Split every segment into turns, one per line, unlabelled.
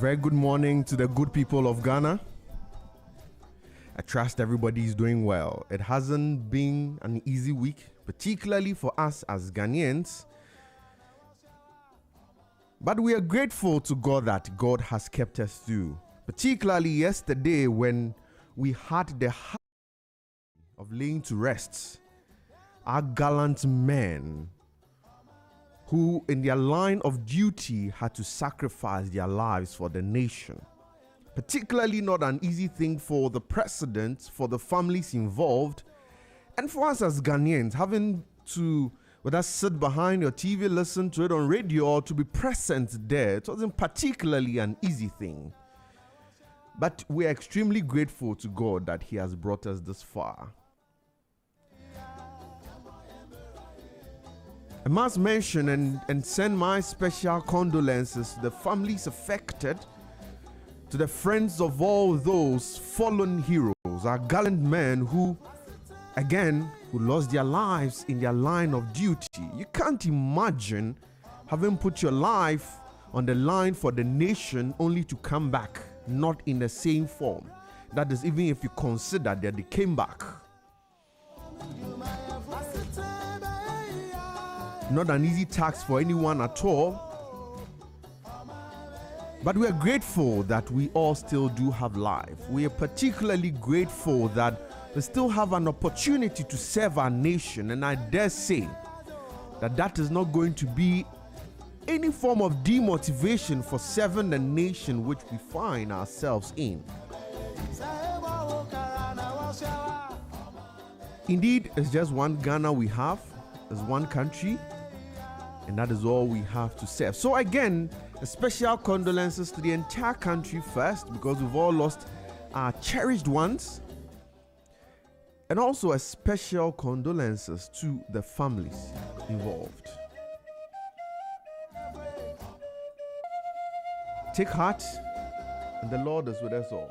very good morning to the good people of Ghana. I trust everybody is doing well. It hasn't been an easy week, particularly for us as Ghanaians. But we are grateful to God that God has kept us through. Particularly yesterday when we had the heart of laying to rest our gallant men who in their line of duty had to sacrifice their lives for the nation. Particularly not an easy thing for the president, for the families involved, and for us as Ghanaians, having to, whether sit behind your TV, listen to it on radio, or to be present there. It wasn't particularly an easy thing. But we are extremely grateful to God that He has brought us this far. I must mention and send my special condolences to the families affected, to the friends of all those fallen heroes, our gallant men who lost their lives in their line of duty. You can't imagine having put your life on the line for the nation only to come back, not in the same form. That is, even if you consider that they came back. Not an easy task for anyone at all. But we are grateful that we all still do have life. We are particularly grateful that we still have an opportunity to serve our nation. And I dare say that is not going to be any form of demotivation for serving the nation which we find ourselves in. Indeed, it's just one Ghana we have. It's one country. And that is all we have to serve. So again, a special condolences to the entire country first, because we've all lost our cherished ones. And also a special condolences to the families involved. Take heart, and the Lord is with us all.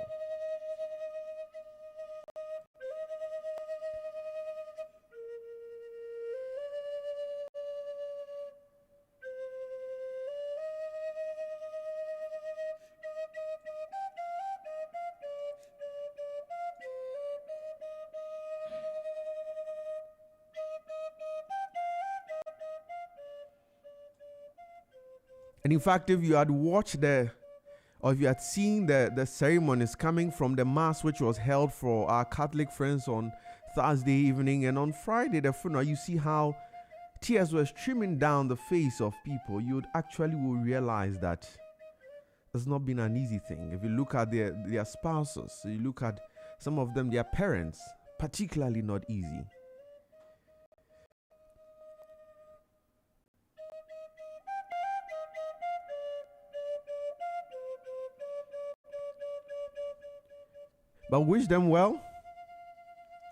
And in fact, if you had watched if you had seen the ceremonies coming from the mass which was held for our Catholic friends on Thursday evening, and on Friday the funeral, you see how tears were streaming down the face of people. You will realize that it's not been an easy thing. If you look at their spouses, you look at some of them, their parents, particularly not easy. But wish them well,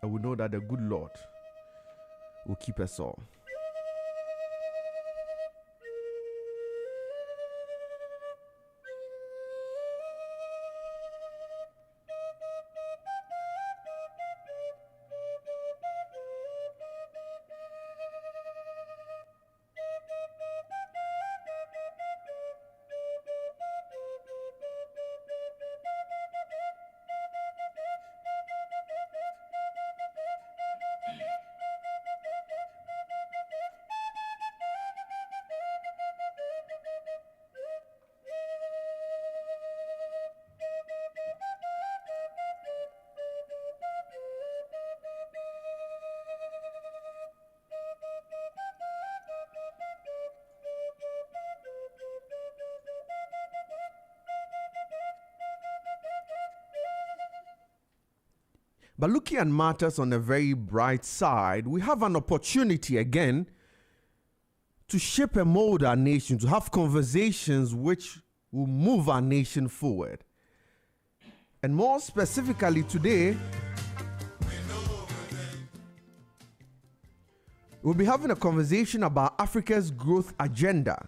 and we know that the good Lord will keep us all. But looking at matters on a very bright side, we have an opportunity again to shape and mold our nation, to have conversations which will move our nation forward. And more specifically today, we'll be having a conversation about Africa's growth agenda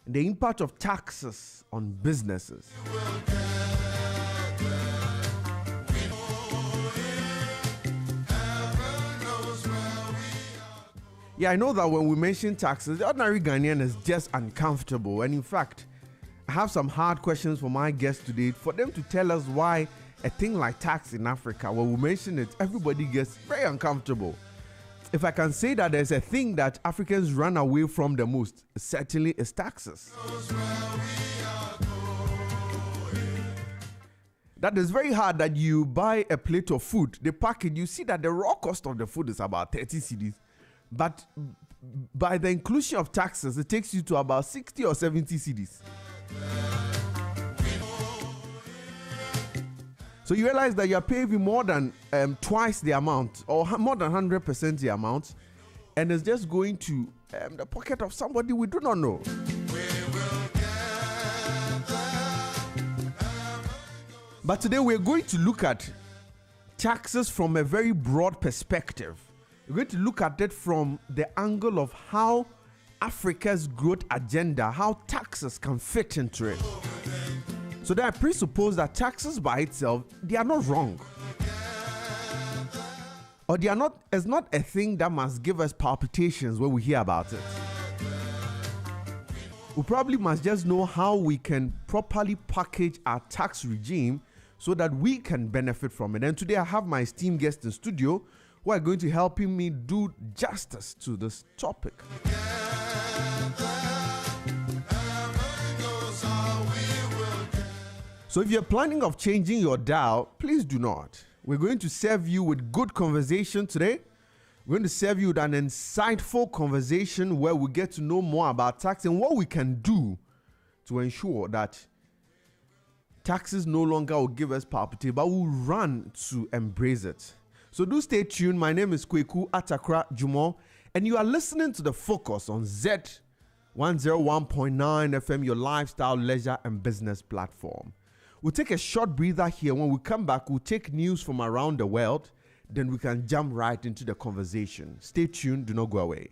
and the impact of taxes on businesses. Yeah, I know that when we mention taxes, the ordinary Ghanaian is just uncomfortable. And in fact, I have some hard questions for my guests today for them to tell us why a thing like tax in Africa, when we mention it, everybody gets very uncomfortable. If I can say that there's a thing that Africans run away from the most, certainly is taxes. That is very hard that you buy a plate of food, the package, you see that the raw cost of the food is about 30 cedis. But by the inclusion of taxes, it takes you to about 60 or 70 cedis. So you realize that you're paying more than twice the amount, or more than 100% the amount, and it's just going to the pocket of somebody we do not know. But today we're going to look at taxes from a very broad perspective. We're going to look at it from the angle of how Africa's growth agenda, how taxes can fit into it. So that I presuppose that taxes by itself, they are not wrong. Or they are not, it's not a thing that must give us palpitations when we hear about it. We probably must just know how we can properly package our tax regime so that we can benefit from it. And today I have my esteemed guest in studio who are going to help me do justice to this topic. So if you're planning of changing your dial, please do not. We're going to serve you with good conversation today. We're going to serve you with an insightful conversation where we get to know more about tax and what we can do to ensure that taxes no longer will give us palpitation, but we'll run to embrace it. So do stay tuned. My name is Kweku Atakra Jumo, and you are listening to The Focus on Z101.9 FM, your lifestyle, leisure, and business platform. We'll take a short breather here. When we come back, we'll take news from around the world. Then we can jump right into the conversation. Stay tuned. Do not go away.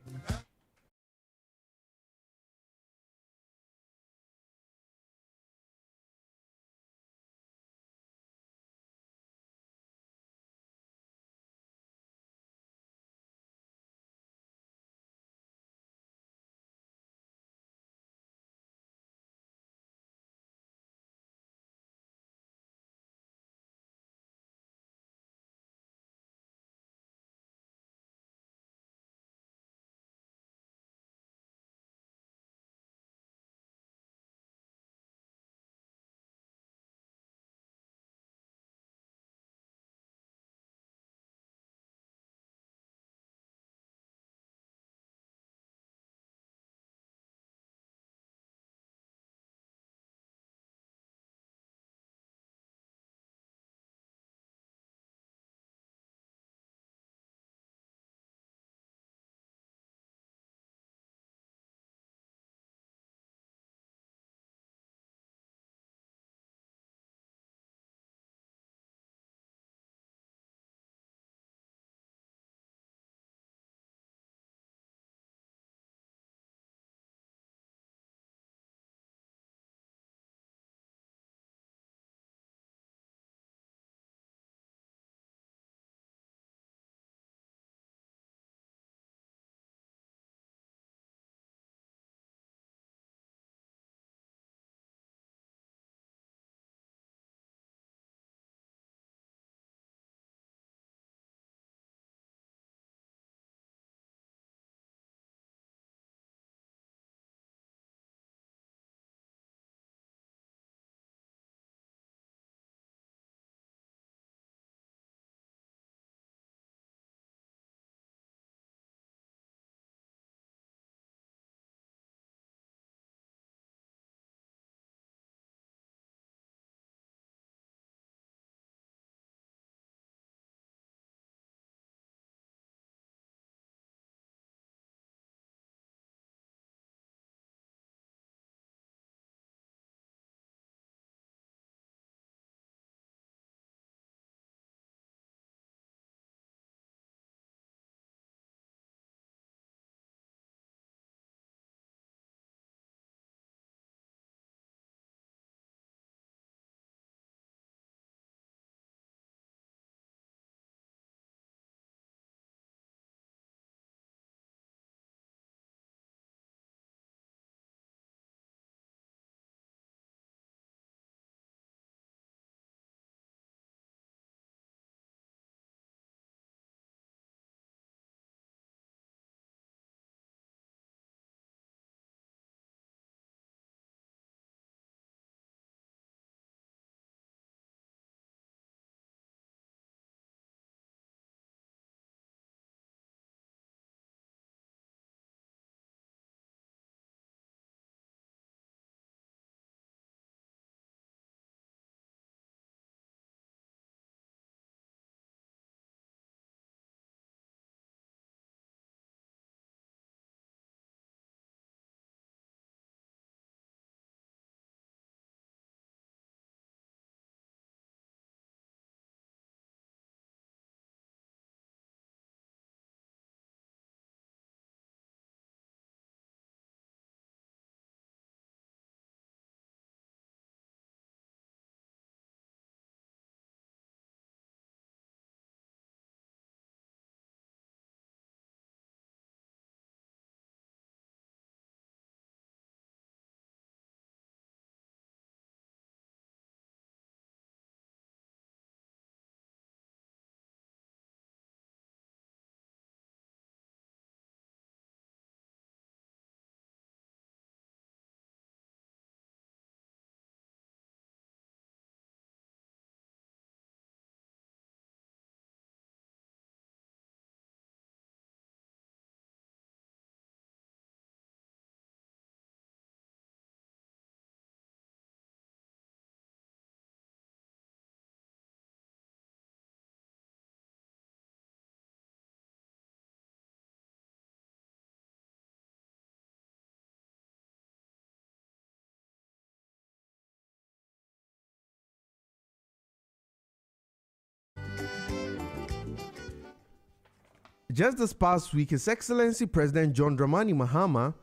Just this past week, His Excellency President John Dramani Mahama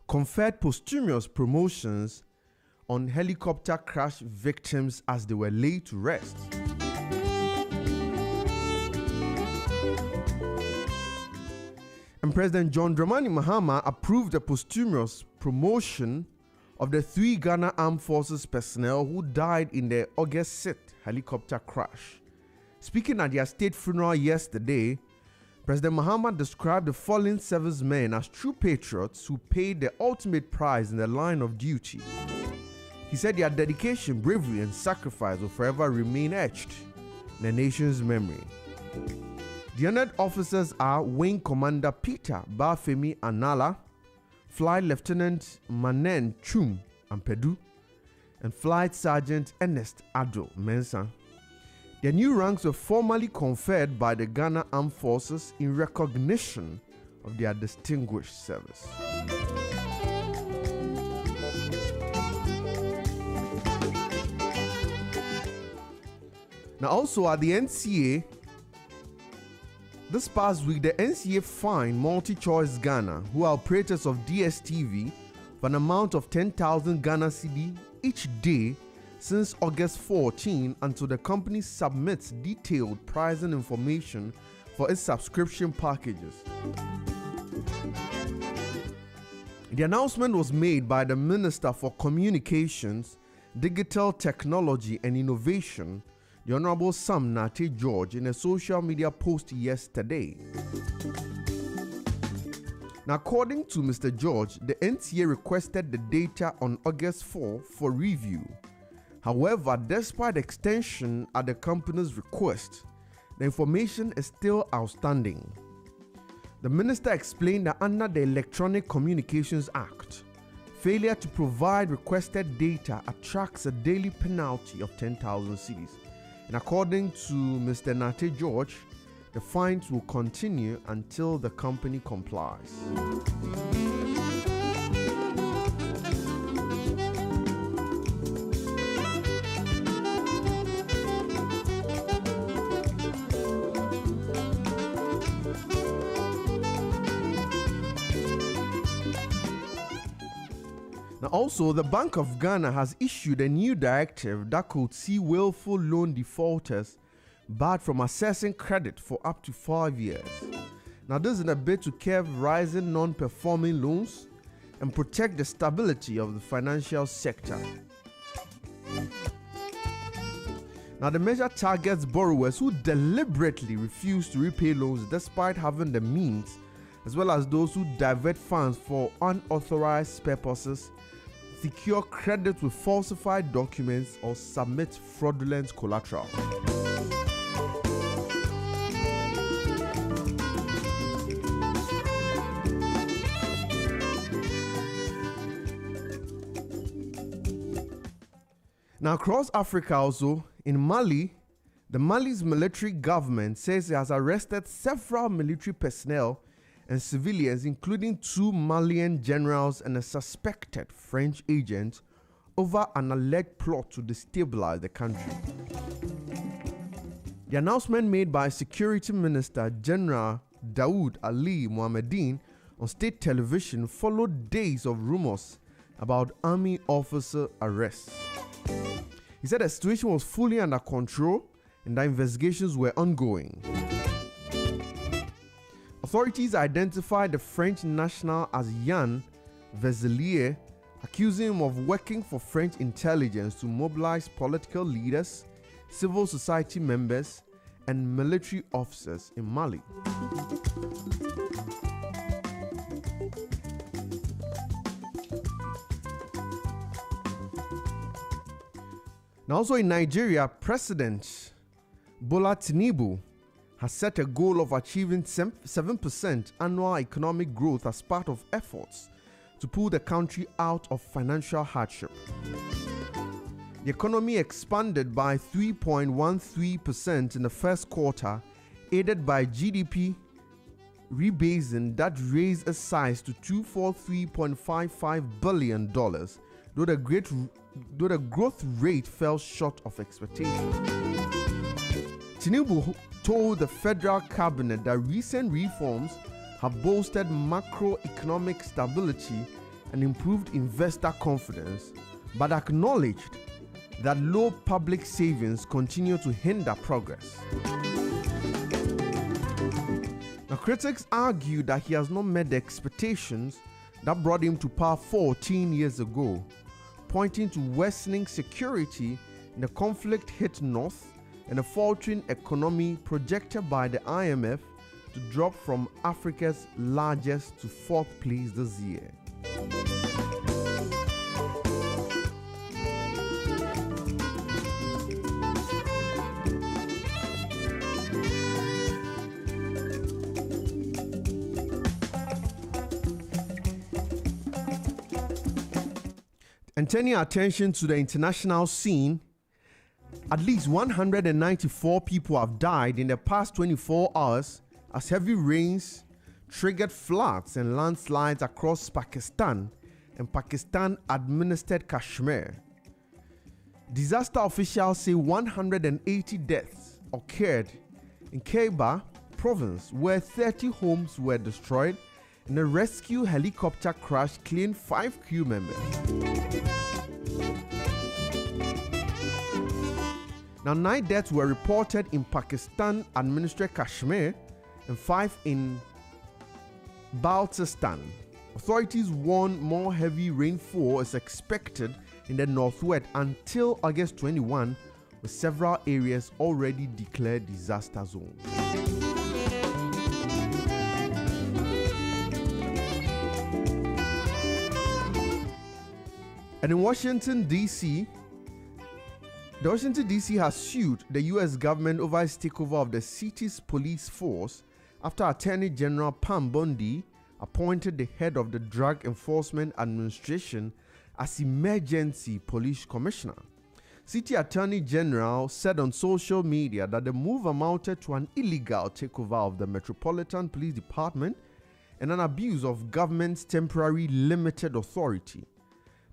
conferred posthumous promotions on helicopter crash victims as they were laid to rest. And President John Dramani Mahama approved the posthumous promotion of the 3 Ghana Armed Forces personnel who died in the August 6th helicopter crash. Speaking at their state funeral yesterday, President Mahama described the fallen servicemen as true patriots who paid the ultimate price in the line of duty. He said their dedication, bravery, and sacrifice will forever remain etched in the nation's memory. The honored officers are Wing Commander Peter Bafemi Anala, Flight Lieutenant Manen Chum Ampedu, and Flight Sergeant Ernest Addo Mensah. Their new ranks were formally conferred by the Ghana Armed Forces in recognition of their distinguished service. Now also at the NCA, this past week the NCA fined MultiChoice Ghana, who are operators of DSTV, for an amount of 10,000 Ghana cedi each day since August 14 until the company submits detailed pricing information for its subscription packages. The announcement was made by the Minister for Communications, Digital Technology and Innovation, the Honorable Sam Nate George, in a social media post yesterday. Now, according to Mr. George, the NCA requested the data on August 4 for review. However, despite extension at the company's request, the information is still outstanding. The minister explained that under the Electronic Communications Act, failure to provide requested data attracts a daily penalty of 10,000 cedis. And according to Mr. Nate George, the fines will continue until the company complies. Now also, the Bank of Ghana has issued a new directive that could see willful loan defaulters barred from accessing credit for up to 5 years. Now this is in a bid to curb rising non-performing loans and protect the stability of the financial sector. Now the measure targets borrowers who deliberately refuse to repay loans despite having the means, as well as those who divert funds for unauthorized purposes, secure credit with falsified documents, or submit fraudulent collateral. Now, across Africa also, in Mali, Mali's military government says it has arrested several military personnel and civilians, including 2 Malian generals and a suspected French agent, over an alleged plot to destabilize the country. The announcement made by Security Minister General Daoud Ali Mohamedine on state television followed days of rumors about army officer arrests. He said the situation was fully under control and that investigations were ongoing. Authorities identified the French national as Yann Vezelier, accusing him of working for French intelligence to mobilize political leaders, civil society members, and military officers in Mali. Now also in Nigeria, President Bola Tinubu has set a goal of achieving 7% annual economic growth as part of efforts to pull the country out of financial hardship. The economy expanded by 3.13% in the first quarter, aided by GDP rebasing that raised its size to $243.55 billion, though the growth rate fell short of expectations. Tinubu told the federal cabinet that recent reforms have bolstered macroeconomic stability and improved investor confidence, but acknowledged that low public savings continue to hinder progress. Now, critics argue that he has not met the expectations that brought him to power 14 years ago, pointing to worsening security in the conflict-hit north and a faltering economy projected by the IMF to drop from Africa's largest to fourth place this year. And turning our attention to the international scene, at least 194 people have died in the past 24 hours as heavy rains triggered floods and landslides across Pakistan and Pakistan-administered Kashmir. Disaster officials say 180 deaths occurred in Khyber province, where 30 homes were destroyed and a rescue helicopter crash claimed 5 crew members. Now, 9 deaths were reported in Pakistan-administered Kashmir and 5 in Baltistan. Authorities warn more heavy rainfall is expected in the northwest until August 21, with several areas already declared disaster zones. And in Washington, D.C., the Washington, D.C. has sued the U.S. government over its takeover of the city's police force after Attorney General Pam Bondi appointed the head of the Drug Enforcement Administration as emergency police commissioner. City Attorney General said on social media that the move amounted to an illegal takeover of the Metropolitan Police Department and an abuse of government's temporary limited authority.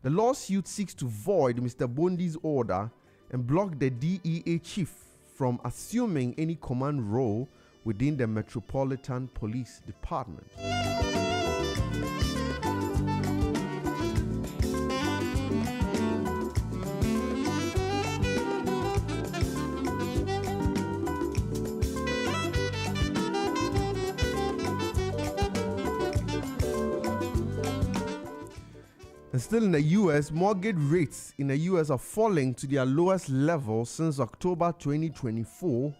The lawsuit seeks to void Mr. Bondi's order and block the DEA chief from assuming any command role within the Metropolitan Police Department. And still in the US, mortgage rates in the US are falling to their lowest level since October 2024,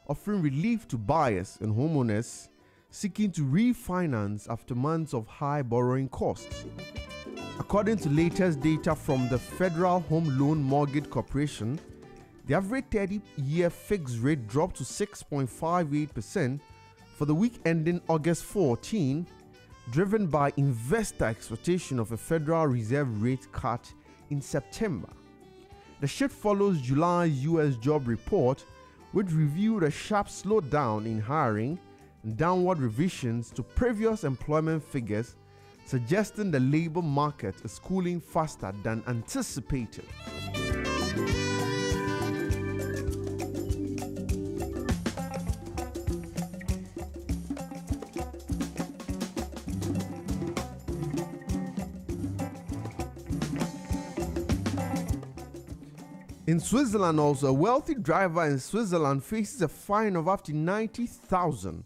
offering relief to buyers and homeowners seeking to refinance after months of high borrowing costs. According to latest data from the Federal Home Loan Mortgage Corporation, the average 30-year fixed rate dropped to 6.58% for the week ending August 14, driven by investor expectation of a Federal Reserve rate cut in September. The shift follows July's U.S. job report, which revealed a sharp slowdown in hiring and downward revisions to previous employment figures, suggesting the labor market is cooling faster than anticipated. In Switzerland also, a wealthy driver in Switzerland faces a fine of up to 90,000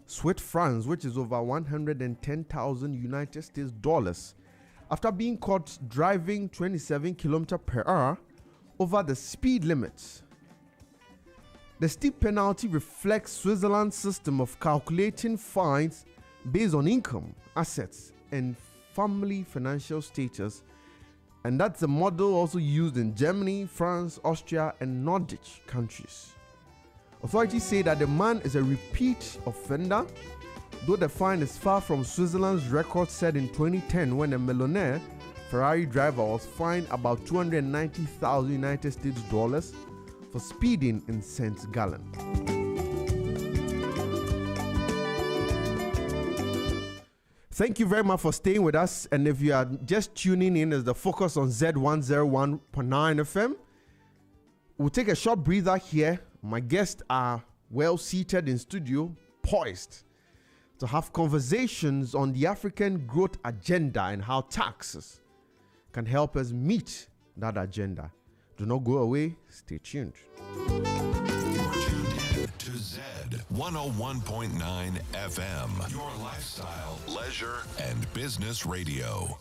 Swiss francs, which is over 110,000 United States dollars, after being caught driving 27 km per hour over the speed limit. The steep penalty reflects Switzerland's system of calculating fines based on income, assets, and family financial status, and that's the model also used in Germany, France, Austria, and Nordic countries. Authorities say that the man is a repeat offender, though the fine is far from Switzerland's record set in 2010 when a millionaire Ferrari driver was fined about 290,000 United States dollars for speeding in St. Gallen. Thank you very much for staying with us. And if you are just tuning in, as the focus on Z101.9 FM, we'll take a short breather here. My guests are well seated in studio, poised to have conversations on the African growth agenda and how taxes can help us meet that agenda. Do not go away. Stay tuned.
You're tuned in to Z 101.9 FM, your lifestyle, leisure, and business radio.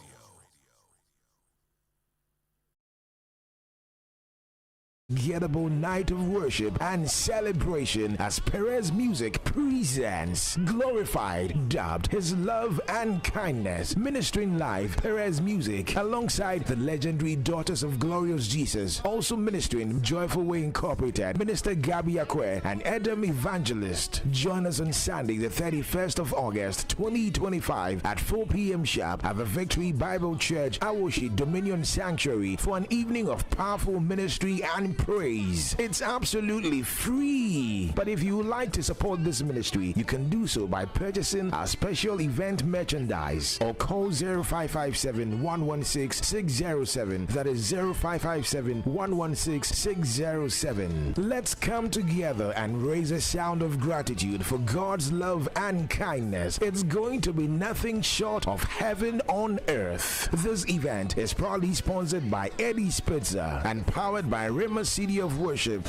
Unforgettable night of worship and celebration as Perez Music presents Glorified, dubbed His Love and Kindness, ministering live Perez Music alongside the legendary Daughters of Glorious Jesus, also ministering Joyful Way Incorporated, Minister Gabi Akwe and Edom Evangelist. Join us on Sunday the 31st of August 2025 at 4 p.m. sharp at the Victory Bible Church, Awoshi Dominion Sanctuary for an evening of powerful ministry and praise. It's absolutely free. But if you would like to support this ministry, you can do so by purchasing our special event merchandise or call 0557 116 607. That is 0557 116 607. Let's come together and raise a sound of gratitude for God's love and kindness. It's going to be nothing short of heaven on earth. This event is proudly sponsored by Eddie Spitzer and powered by Rima City of Worship.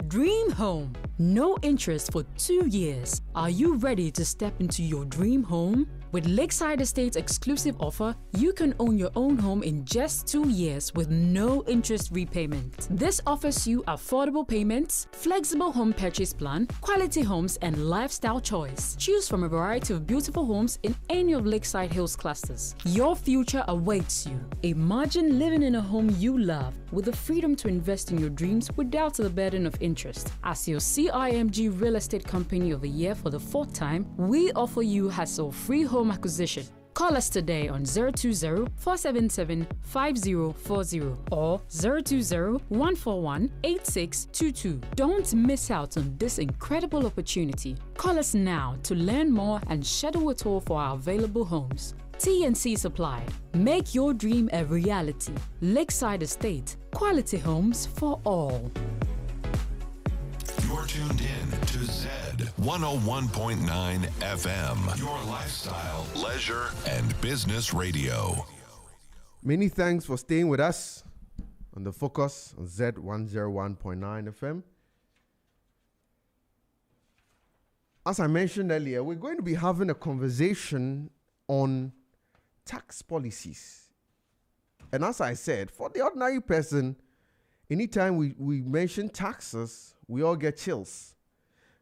Dream home. No interest for 2 years. Are you ready to step into your dream home? With Lakeside Estates' exclusive offer, you can own your own home in just 2 years with no interest repayment. This offers you affordable payments, flexible home purchase plan, quality homes, and lifestyle choice. Choose from a variety of beautiful homes in any of Lakeside Hills clusters. Your future awaits you. Imagine living in a home you love with the freedom to invest in your dreams without the burden of interest. As your CIMG Real Estate Company of the Year for the 4th time, we offer you hassle-free home acquisition. Call us today on 020-477-5040 or 020-141-8622. Don't miss out on this incredible opportunity. Call us now to learn more and schedule a tour for our available homes. TNC supplied. Make your dream a reality. Lakeside Estate. Quality homes for all.
You're tuned in to Z 101.9 FM, your lifestyle, leisure, and business radio.
Many thanks for staying with us on the Focus on Z 101.9 FM. As I mentioned earlier, we're going to be having a conversation on tax policies. And as I said, for the ordinary person, anytime we mention taxes, we all get chills,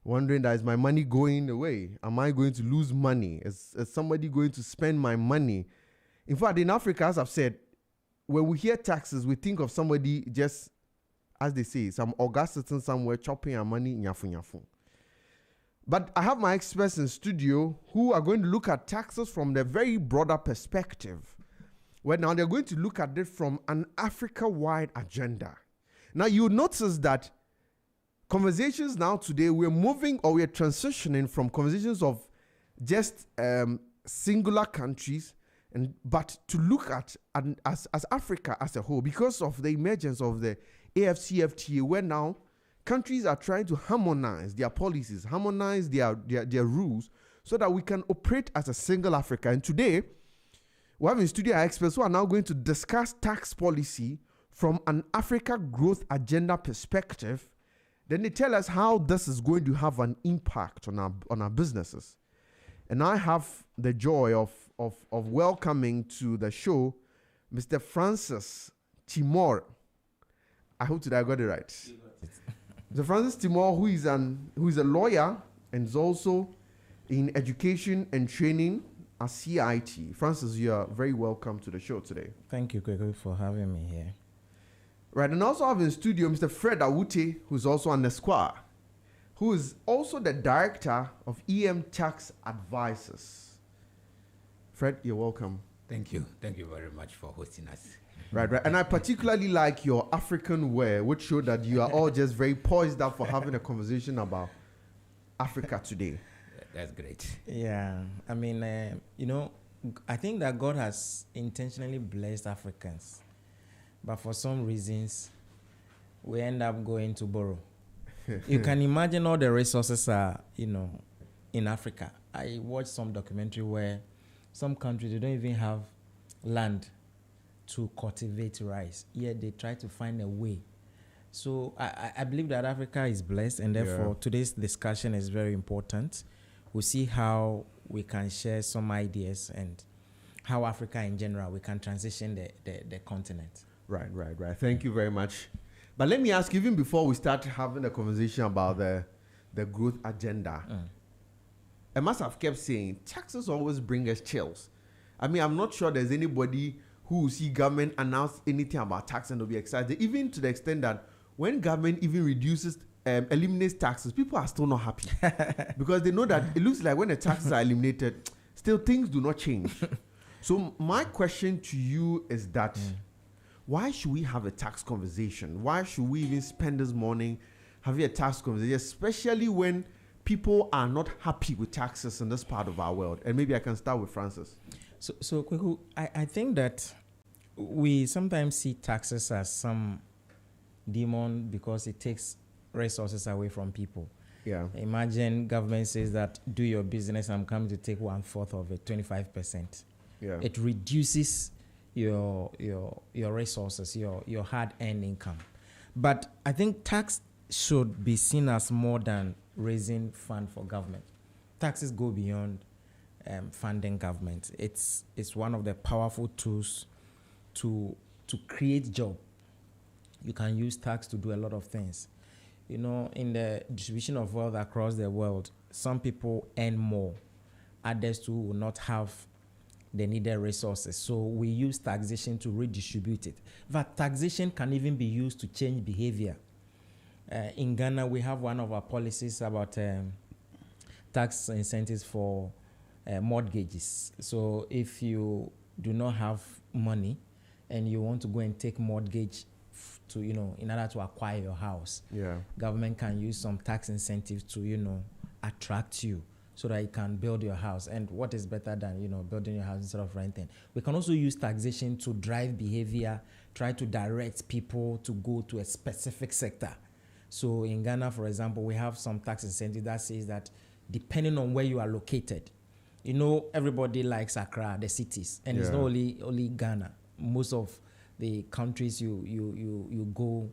wondering that is my money going away? Am I going to lose money? Is somebody going to spend my money? In fact, in Africa, as I've said, when we hear taxes, we think of somebody just, as they say, some august citizen somewhere chopping our money, nyafu nyafu. But I have my experts in studio who are going to look at taxes from the very broader perspective. Well, now they're going to look at it from an Africa-wide agenda. Now, you'll notice that conversations now today, we're moving or we're transitioning from conversations of just singular countries, but to look at as Africa as a whole, because of the emergence of the AFCFTA, where now countries are trying to harmonize their policies, harmonize their rules, so that we can operate as a single Africa. And today, we're having studio experts who are now going to discuss tax policy from an Africa growth agenda perspective. Then they tell us how this is going to have an impact on our businesses. And I have the joy of welcoming to the show Mr. Francis Timor. I hope today I got it right. Mr. Francis Timor, who is a lawyer and is also in education and training at CIT. Francis, you are very welcome to the show today.
Thank you, Kweko, for having me here.
Right, and also have in studio Mr. Fred Awute, who's also an Esquire, who is also the director of EM Tax Advisors. Fred, you're welcome.
Thank you. Thank you very much for hosting us.
Right. And I particularly like your African wear, which showed that you are all just very poised up for having a conversation about Africa today.
That's great.
Yeah, I mean, I think that God has intentionally blessed Africans. But for some reasons, we end up going to borrow. You can imagine all the resources are, in Africa. I watched some documentary where some countries, they don't even have land to cultivate rice, yet they try to find a way. So I believe that Africa is blessed, and therefore today's discussion is very important. We'll see how we can share some ideas and how Africa in general, we can transition the continent.
Right. Thank you very much. But let me ask, even before we start having a conversation about the growth agenda, I must have kept saying, taxes always bring us chills. I mean, I'm not sure there's anybody who will see government announce anything about tax and will be excited, even to the extent that when government even eliminates taxes, people are still not happy. Because they know that it looks like when the taxes are eliminated, still things do not change. So my question to you is that, why should we have a tax conversation? Why should we even spend this morning having a tax conversation, especially when people are not happy with taxes in this part of our world? And maybe I can start with Francis.
So Kweku, I think that we sometimes see taxes as some demon because it takes resources away from people.
Yeah.
Imagine government says that do your business, I'm coming to take 1/4 of it, 25%.
Yeah.
It reduces your resources, your hard-earned income. But I think tax should be seen as more than raising fund for government. Taxes go beyond funding government. It's one of the powerful tools to create job. You can use tax to do a lot of things. In the distribution of wealth across the world, some people earn more. Others too will not have the needed resources. So we use taxation to redistribute it. But taxation can even be used to change behavior. In Ghana, we have one of our policies about tax incentives for mortgages. So if you do not have money and you want to go and take mortgage to, in order to acquire your house, government can use some tax incentives to, attract you so that you can build your house. And what is better than, building your house instead of renting? We can also use taxation to drive behavior, try to direct people to go to a specific sector. So in Ghana, for example, we have some tax incentive that says that depending on where you are located, everybody likes Accra, the cities, and it's not only Ghana. Most of the countries you go,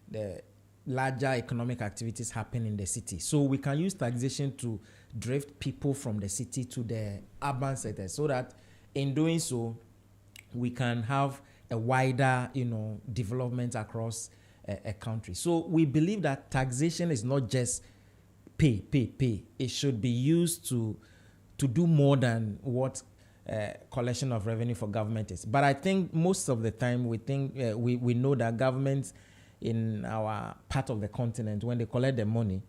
the larger economic activities happen in the city. So we can use taxation to drift people from the city to the urban sectors, so that in doing so, we can have a wider, development across a country. So we believe that taxation is not just pay. It should be used to do more than what collection of revenue for government is. But I think most of the time we think we know that governments in our part of the continent, when they collect the money,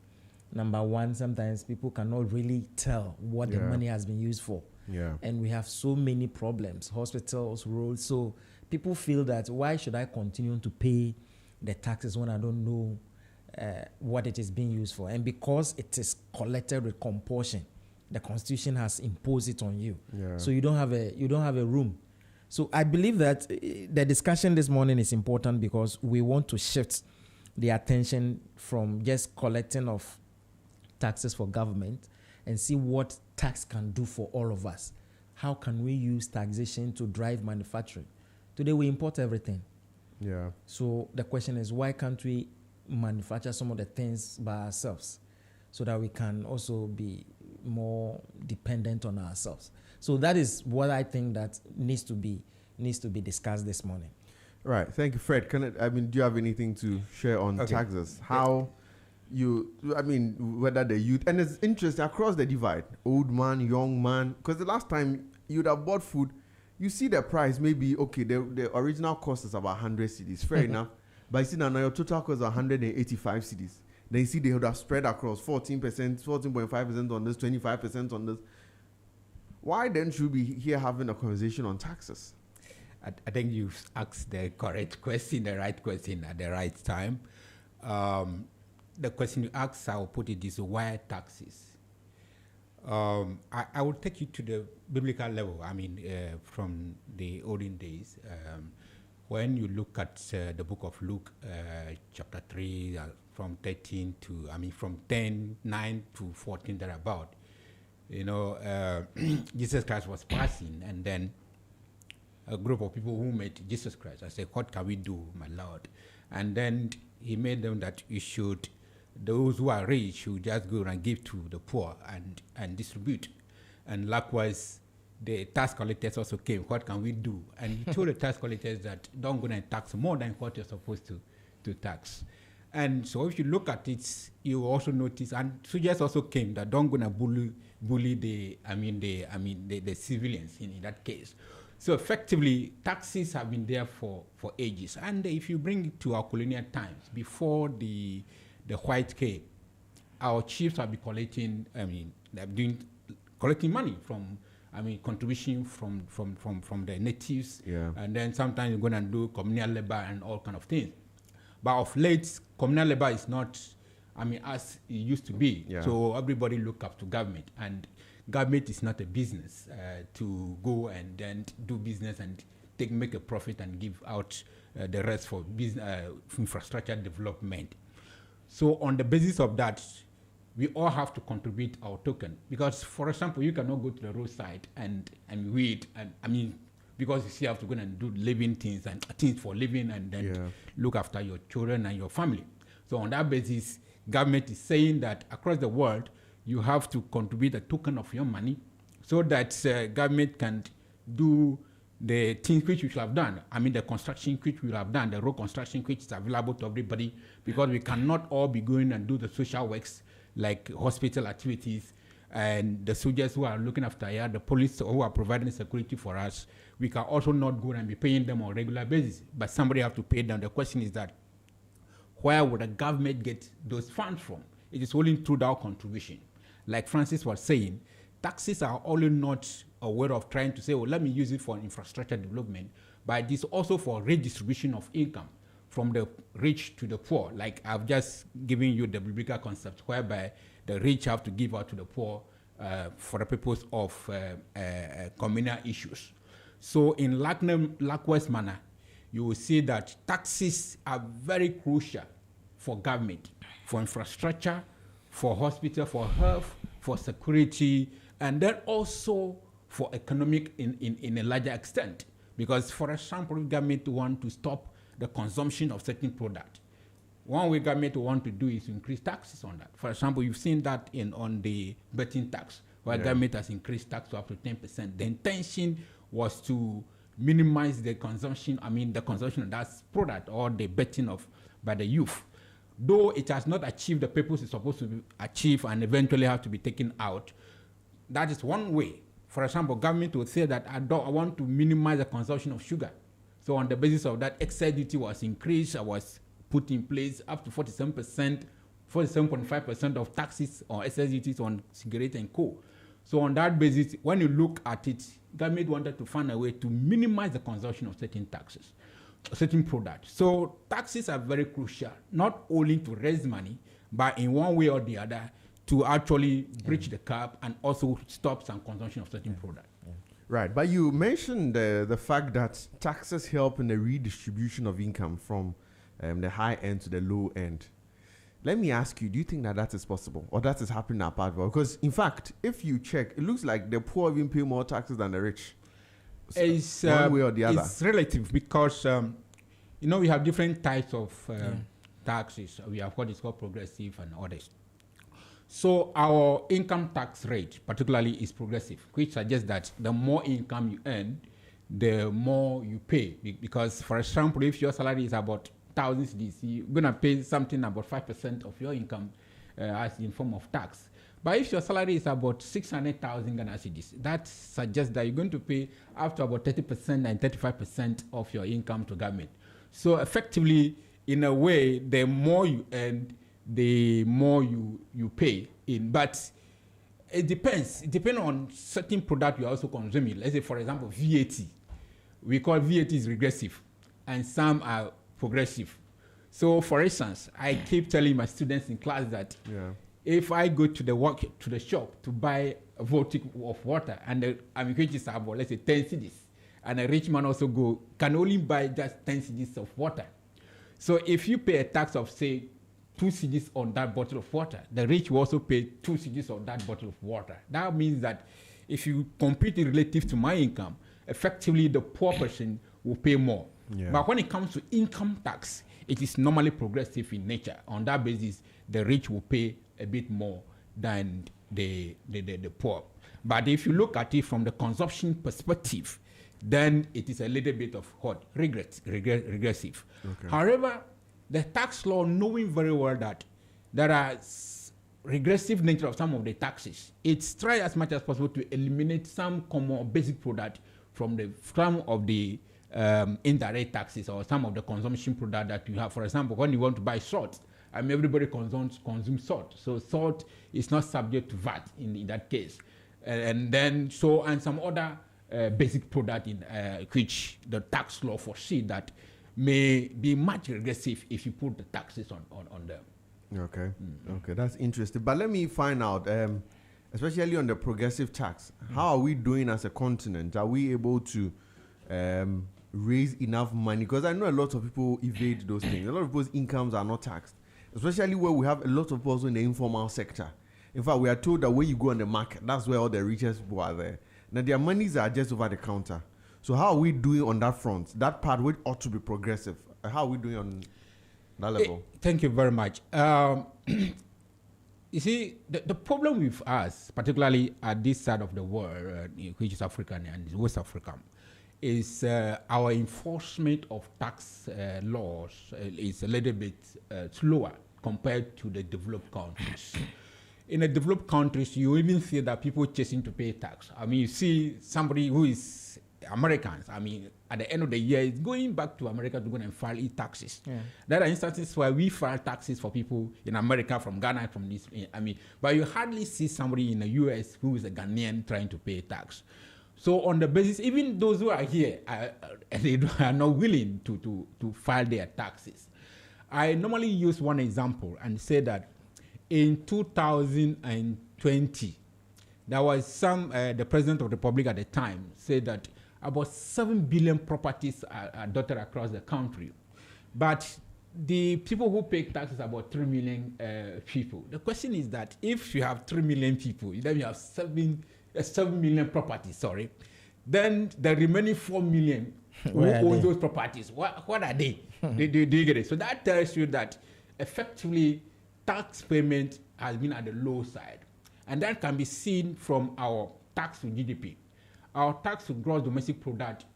number one, sometimes people cannot really tell what the money has been used for.
Yeah.
And we have so many problems, hospitals, roads. So people feel that why should I continue to pay the taxes when I don't know what it is being used for? And because it is collected with compulsion, the Constitution has imposed it on you. Yeah. So you don't have a room. So I believe that the discussion this morning is important because we want to shift the attention from just collecting of taxes for government and see what tax can do for all of us. How can we use taxation to drive manufacturing? Today we import everything.
Yeah.
So the question is, why can't we manufacture some of the things by ourselves so that we can also be more dependent on ourselves? So that is what I think that needs to be discussed this morning.
Right. Thank you, Fred. Do you have anything to share on taxes? How whether the youth, and it's interesting across the divide, old man, young man, because the last time you'd have bought food, you see the price, maybe, the original cost is about 100 cedis, fair enough. But you see now your total cost is 185 cedis. Then you see they would have spread across 14%, 14.5% on this, 25% on this. Why then should we be here having a conversation on taxes?
I think you've asked the correct question, the right question at the right time. The question you asked, I'll put it this way: why taxes? I will take you to the biblical level. From the olden days, when you look at the book of Luke, chapter 3, from 13 to, from 9 to 14, thereabout, Jesus Christ was passing, and then a group of people who met Jesus Christ. I said, what can we do, my Lord? And then he made them that those who are rich should just go and give to the poor and distribute. And likewise, the tax collectors also came. What can we do? And he told the tax collectors that don't go and tax more than what you're supposed to tax. And so if you look at it, you also notice, and soldiers also came, that don't go and bully the civilians in that case. So effectively, taxes have been there for ages. And if you bring it to our colonial times, before the White Cape, our chiefs have been collecting money from, contribution from the natives, and then sometimes you're going to do communal labor and all kind of things. But of late, communal labor is not, as it used to be. Yeah. So everybody look up to government, and government is not a business to go and then do business and make a profit and give out the rest for business, infrastructure development. So on the basis of that, we all have to contribute our token. Because, for example, you cannot go to the roadside and weed, because you still have to go and do living things and things for living, and then look after your children and your family. So on that basis, government is saying that across the world, you have to contribute a token of your money so that government can do the things which we should have done. The construction which we have done, the road construction which is available to everybody, because we cannot all be going and do the social works like hospital activities, and the soldiers who are looking after here, the police who are providing security for us. We can also not go and be paying them on a regular basis, but somebody have to pay them. The question is that, where would the government get those funds from? It is only through our contribution. Like Francis was saying, taxes are only not a way of trying to say, let me use it for infrastructure development, but it is also for redistribution of income from the rich to the poor. Like I've just given you the biblical concept, whereby the rich have to give out to the poor for the purpose of communal issues. So in likewise manner, you will see that taxes are very crucial for government, for infrastructure, for hospital, for health, for security, and then also for economic in a larger extent. Because, for example, government want to stop the consumption of certain product, one way government want to do is to increase taxes on that. For example, you've seen that on the betting tax, where government has increased tax to up to 10%. The intention was to minimize the consumption, the consumption of that product or the betting by the youth. Though it has not achieved the purpose it's supposed to achieve and eventually have to be taken out, that is one way. For example, government would say that I want to minimize the consumption of sugar. So on the basis of that, excise duty was increased, was put in place up to 47%, 47.5% of taxes or excise duties on cigarettes and coal. So on that basis, when you look at it, government wanted to find a way to minimize the consumption of certain taxes, certain products. So taxes are very crucial, not only to raise money, but in one way or the other, to actually breach the cap and also stop some consumption of certain products.
Right, but you mentioned the fact that taxes help in the redistribution of income from the high end to the low end. Let me ask you, do you think that is possible, or that is happening at Parkville? Because, in fact, if you check, it looks like the poor even pay more taxes than the rich.
It's,
one way or the other.
It's relative because, we have different types of taxes. We have what is called progressive and others. So our income tax rate particularly is progressive, which suggests that the more income you earn, the more you pay. Because, for example, if your salary is about 1,000 cedis, you're going to pay something about 5% of your income as in form of tax. But if your salary is about 600,000 Ghana cedis, that suggests that you're going to pay up to about 30% and 35% of your income to government. So effectively, in a way, the more you earn, the more you pay in. But it depends. It depends on certain product you're also consuming. Let's say, for example, VAT. We call VAT is regressive, and some are progressive. So, for instance, I keep telling my students in class that if I go to the shop to buy a bottle of water, and which is about, let's say, 10 cedis, and a rich man also can only buy just 10 cedis of water. So if you pay a tax of, say, 2 cedis on that bottle of water, the rich will also pay 2 cedis on that bottle of water. That means that if you compete in relative to my income, effectively the poor person will pay more.
Yeah.
But when it comes to income tax, it is normally progressive in nature. On that basis, the rich will pay a bit more than the poor. But if you look at it from the consumption perspective, then it is a little bit of what? Regressive.
Okay.
However, the tax law, knowing very well that there are regressive nature of some of the taxes, it's try as much as possible to eliminate some common basic product from some of the indirect taxes or some of the consumption product that you have. For example, when you want to buy salt, everybody consumes salt. So salt is not subject to VAT in that case. And some other basic product in which the tax law foresee that may be much regressive if you put the taxes on them.
Okay. Okay, that's interesting. But let me find out, especially on the progressive tax, how are we doing as a continent? Are we able to raise enough money? Because I know a lot of people evade those things. A lot of people's incomes are not taxed, especially where we have a lot of people also in the informal sector. In fact, we are told that when you go on the market, that's where all the richest people are there. Now, their monies are just over the counter. So how are we doing on that front? That part which ought to be progressive. How are we doing on that level?
Thank you very much. You see, the problem with us, particularly at this side of the world, which is African and West Africa, is our enforcement of tax laws is a little bit slower compared to the developed countries. In the developed countries, you even see that people chasing to pay tax. You see somebody who is Americans, at the end of the year, is going back to America to go and file e-taxes. Yeah. There are instances where we file taxes for people in America, from Ghana, from this. But you hardly see somebody in the US who is a Ghanaian trying to pay tax. So on the basis, even those who are here, they are not willing to file their taxes. I normally use one example and say that in 2020, there was the President of the Republic at the time said that about 7 billion properties are dotted across the country. But the people who pay taxes are about 3 million people. The question is that if you have 3 million people, then you have 7 million properties, then the remaining 4 million who own those properties, what are they? do you get it? So that tells you that effectively tax payment has been at the low side. And that can be seen from our tax to GDP. Our tax to gross domestic product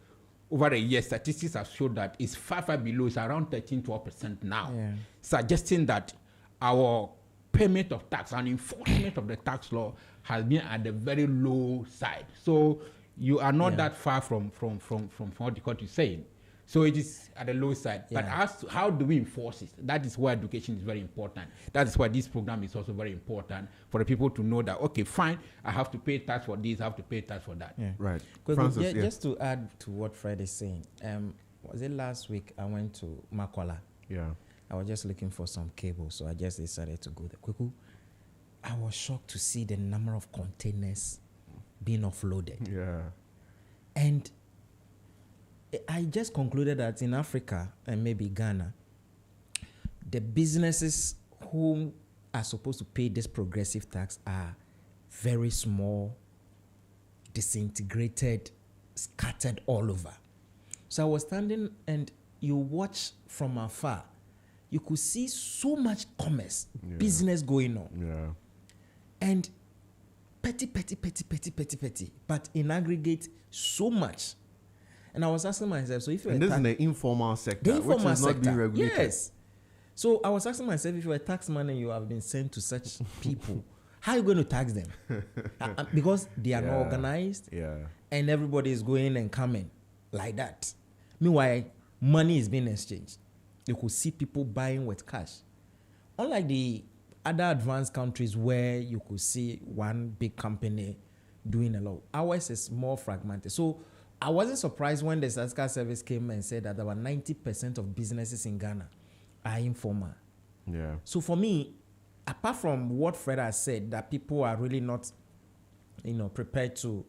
over a year, statistics have showed that it's far below. It's around 13-12% now, suggesting that our payment of tax and enforcement of the tax law has been at the very low side. So you are not that far from what you're saying. So it is at the low side. But how do we enforce it? That is why education is very important. That is why this program is also very important, for the people to know that, okay, fine, I have to pay tax for this, I have to pay tax for that.
Yeah.
Right.
Francis, just to add to what Fred is saying, was it last week I went to Makwala?
Yeah.
I was just looking for some cable, so I just decided to go there. Quickly, I was shocked to see the number of containers being offloaded.
Yeah.
And I just concluded that in Africa and maybe Ghana, the businesses who are supposed to pay this progressive tax are very small, disintegrated, scattered all over. So I was standing, and you watch from afar, you could see so much commerce, business going on.
Yeah.
And petty, but in aggregate, so much. And I was asking myself, so if you're
this is in the informal sector, which is not being regulated.
Yes. So I was asking myself, if you're a tax man and you have been sent to such people, how are you going to tax them? Because they are not organized, and everybody is going and coming like that. Meanwhile, money is being exchanged. You could see people buying with cash. Unlike the other advanced countries where you could see one big company doing a lot, ours is more fragmented. So I wasn't surprised when the Statistical Service came and said that about 90% of businesses in Ghana are informal.
Yeah.
So for me, apart from what Fred has said, that people are really not, prepared to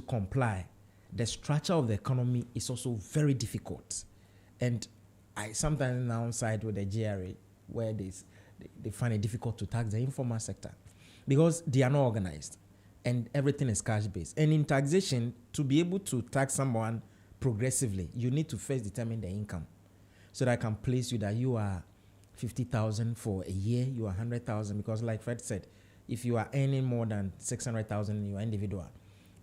comply, the structure of the economy is also very difficult. And I sometimes now side with the GRA where they find it difficult to tax the informal sector because they are not organized and everything is cash-based. And in taxation, to be able to tax someone progressively, you need to first determine the income so that I can place you that you are 50,000 for a year, you are 100,000, because like Fred said, if you are earning more than 600,000 in your individual,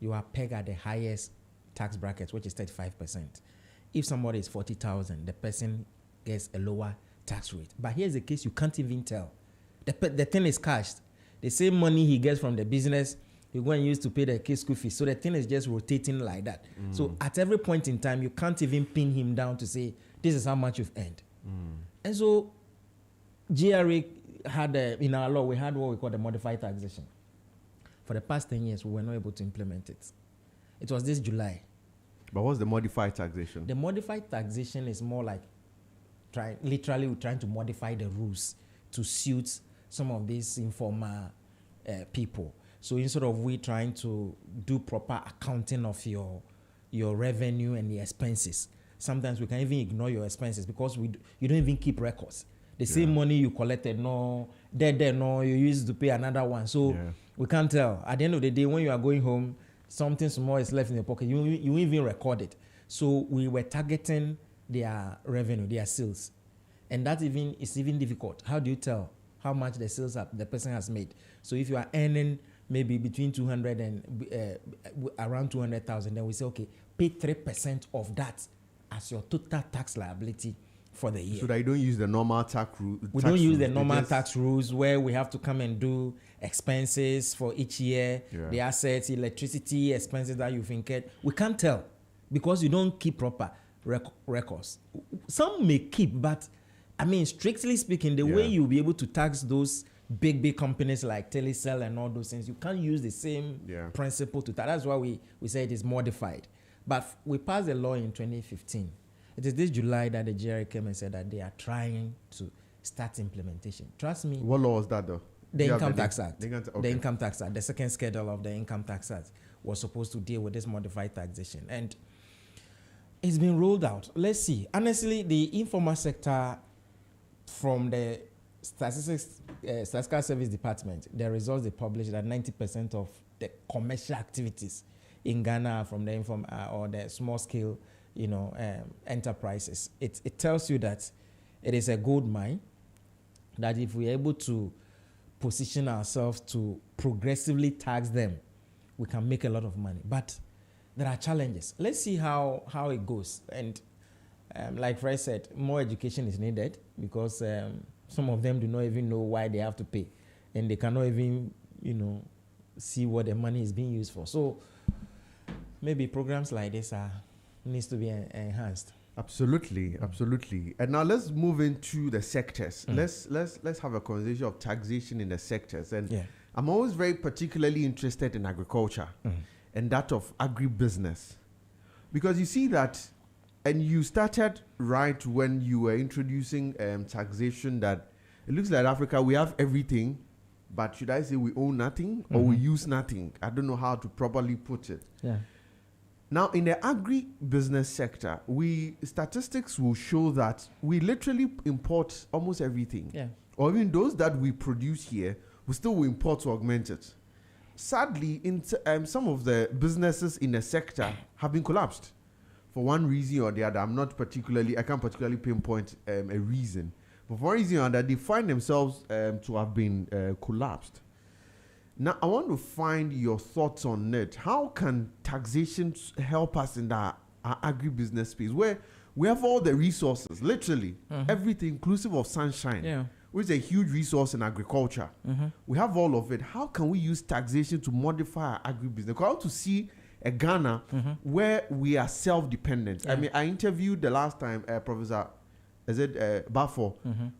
you are pegged at the highest tax bracket, which is 35%. If somebody is 40,000, the person gets a lower tax rate. But here's the case you can't even tell. The thing is cashed. The same money he gets from the business, he go and use to pay the kid's school fees. So the thing is just rotating like that. So at every point in time, you can't even pin him down to say, this is how much you've earned. And so GRA had, in our law, we had what we call the modified taxation. For the past 10 years, we were not able to implement it. It was this July.
But what's the modified taxation?
The modified taxation is more like literally we're trying to modify the rules to suit some of these informal people. So instead of we trying to do proper accounting of your revenue and the expenses, sometimes we can even ignore your expenses because you don't even keep records. The same money you collected, no, you used to pay another one. So we can't tell. At the end of the day, when you are going home, something small is left in your pocket. You even record it. So we were targeting their revenue, their sales. And that is even difficult. How do you tell how much the sales the person has made? So if you are earning maybe between 200 and around 200,000, then we say, okay, pay 3% of that as your total tax liability for the year.
So that you don't use the normal tax rules.
We don't use the normal tax rules where we have to come and do expenses for each year, the assets, electricity, expenses that you've incurred. We can't tell because you don't keep proper records. Some may keep, but I mean, strictly speaking, the way you'll be able to tax those big companies like Telecel and all those things, you can't use the same principle to tax. That's why we say it is modified. But we passed a law in 2015. It is this July that the GRA came and said that they are trying to start implementation. Trust me.
What law was that though?
The Income Tax Act. The Income Tax Act. The second schedule of the Income Tax Act was supposed to deal with this modified taxation. And it's been rolled out. Let's see. Honestly, the informal sector from the Statistical Service Department, the results they published that 90% of the commercial activities in Ghana are from the or the small scale, enterprises. It tells you that it is a gold mine, that if we're able to position ourselves to progressively tax them, we can make a lot of money. But there are challenges. Let's see how it goes. And like Fred said, more education is needed because some of them do not even know why they have to pay. And they cannot even, see what the money is being used for. So maybe programs like this needs to be enhanced.
Absolutely. And now let's move into the sectors. Let's have a conversation of taxation in the sectors. And I'm always very particularly interested in agriculture and that of agribusiness, because you see that, and you started right when you were introducing taxation, that it looks like Africa, we have everything, but should I say we own nothing or we use nothing? I don't know how to properly put it. Now, in the agri-business sector, statistics will show that we literally import almost everything. Or even those that we produce here, we still will import to augment it. Sadly, some of the businesses in the sector have been collapsed for one reason or the other. I can't particularly pinpoint a reason. But for one reason or another, they find themselves to have been collapsed. Now, I want to find your thoughts on it. How can taxation help us in our agribusiness space, where we have all the resources, literally everything, inclusive of sunshine, which is a huge resource in agriculture. We have all of it. How can we use taxation to modify our agribusiness? I want to see a Ghana where we are self-dependent. I mean, I interviewed the last time Professor Bafo,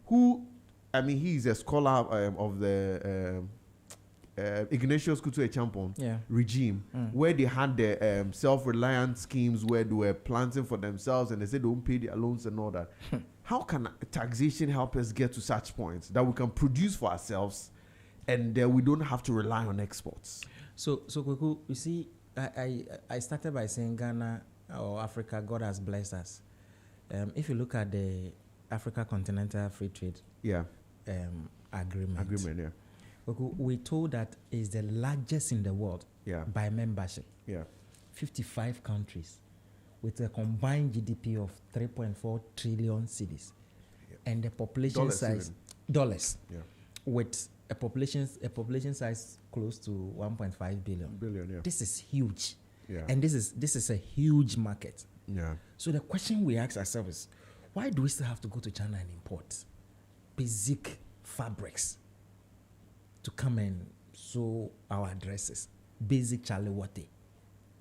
who, he is a scholar of the Ignatius Kutu Echampon regime, where they had the self-reliant schemes where they were planting for themselves and they said they won't pay their loans and all that. How can taxation help us get to such points that we can produce for ourselves and we don't have to rely on exports?
So Kweku, you see, I started by saying Ghana or Africa, God has blessed us. If you look at the Africa Continental Free Trade agreement, we told that is the largest in the world by membership. 55 countries with a combined GDP of 3.4 trillion cedis, and the population size with a population size close to 1.5 billion. This is huge, and this is a huge market. So the question we ask ourselves is, why do we still have to go to China and import basic fabrics to come and sew our dresses? Basic chaliwate.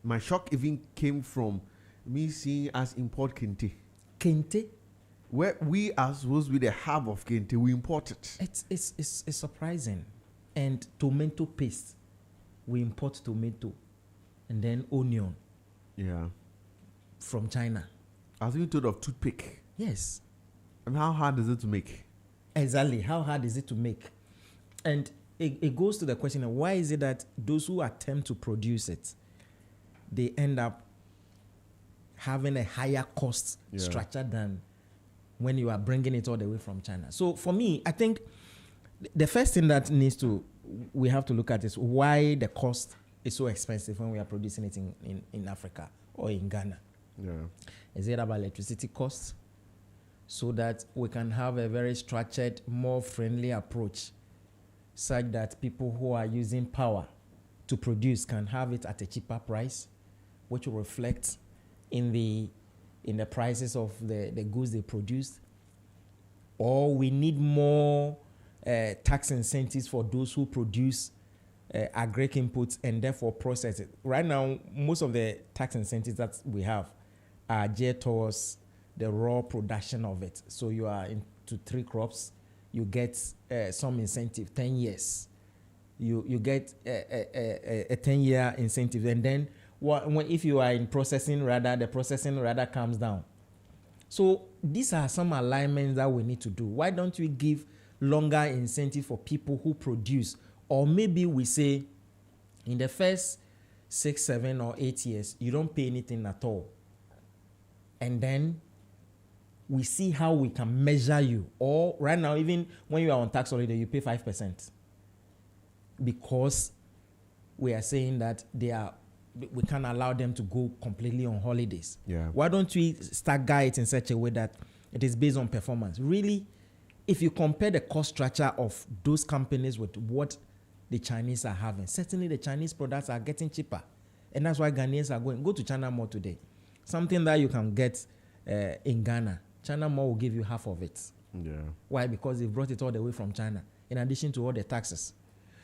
My shock even came from me seeing us import kente.
Kente?
Where we are supposed to be the hub of kente, we import it.
It's surprising. And tomato paste, we import tomato, and then onion. From China.
I was even told of toothpick.
Yes.
And how hard is it to make?
Exactly. How hard is it to make? And it goes to the question of why is it that those who attempt to produce it, they end up having a higher cost structure than when you are bringing it all the way from China. So for me, I think the first thing that we have to look at is why the cost is so expensive when we are producing it in Africa or in Ghana. Is it about electricity costs? So that we can have a very structured, more friendly approach such that people who are using power to produce can have it at a cheaper price, which will reflect in the prices of the goods they produce. Or we need more tax incentives for those who produce agri inputs and therefore process it. Right now, most of the tax incentives that we have are geared towards the raw production of it. So you are into 3 crops, you get some incentive, 10 years. You get a 10-year incentive. And then if you are in processing, the processing comes down. So these are some alignments that we need to do. Why don't we give longer incentive for people who produce? Or maybe we say in the first 6, 7, or 8 years, you don't pay anything at all. And then we see how we can measure you. Or right now, even when you are on tax holiday, you pay 5%. Because we are saying that we can't allow them to go completely on holidays. Why don't we stagger it in such a way that it is based on performance? Really, if you compare the cost structure of those companies with what the Chinese are having, certainly the Chinese products are getting cheaper. And that's why Ghanaians are going. Go to China Mall today. Something that you can get in Ghana, China Mall will give you half of it. Why? Because they brought it all the way from China, in addition to all the taxes.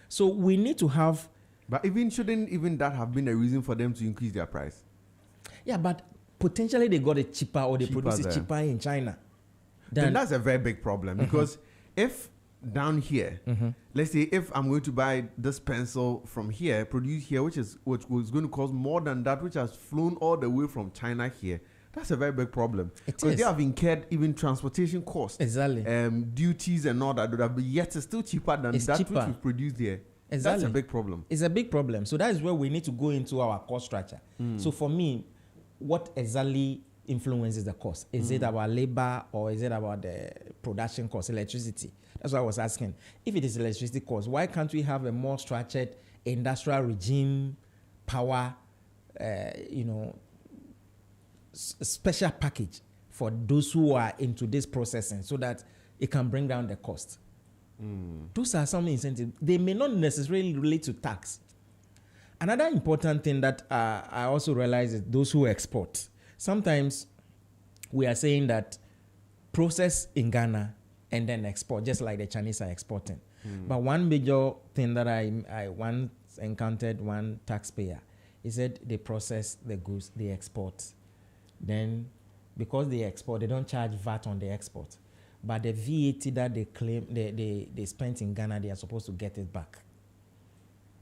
So we need to have...
But shouldn't that have been a reason for them to increase their price?
Yeah, but potentially they got it cheaper, or they produce it cheaper in China.
Then that's a very big problem, because if down here, let's say if I'm going to buy this pencil from here, produced here, which was going to cost more than that which has flown all the way from China here, that's a very big problem. Because they have incurred even transportation costs, duties and all that, but yet it's still cheaper than which we produce here. That's a big problem.
It's a big problem. So that is where we need to go into our cost structure. So for me, what exactly influences the cost? Is it about labor, or is it about the production cost, electricity? That's what I was asking. If it is electricity cost, why can't we have a more structured industrial regime, power, special package for those who are into this processing, so that it can bring down the cost? Those are some incentives. They may not necessarily relate to tax. Another important thing that I also realize is those who export. Sometimes we are saying that process in Ghana and then export, just like the Chinese are exporting. But one major thing that I once encountered one taxpayer, he said they process the goods, they export. Then because they export, they don't charge VAT on the export. But the VAT that they claim they spent in Ghana, they are supposed to get it back.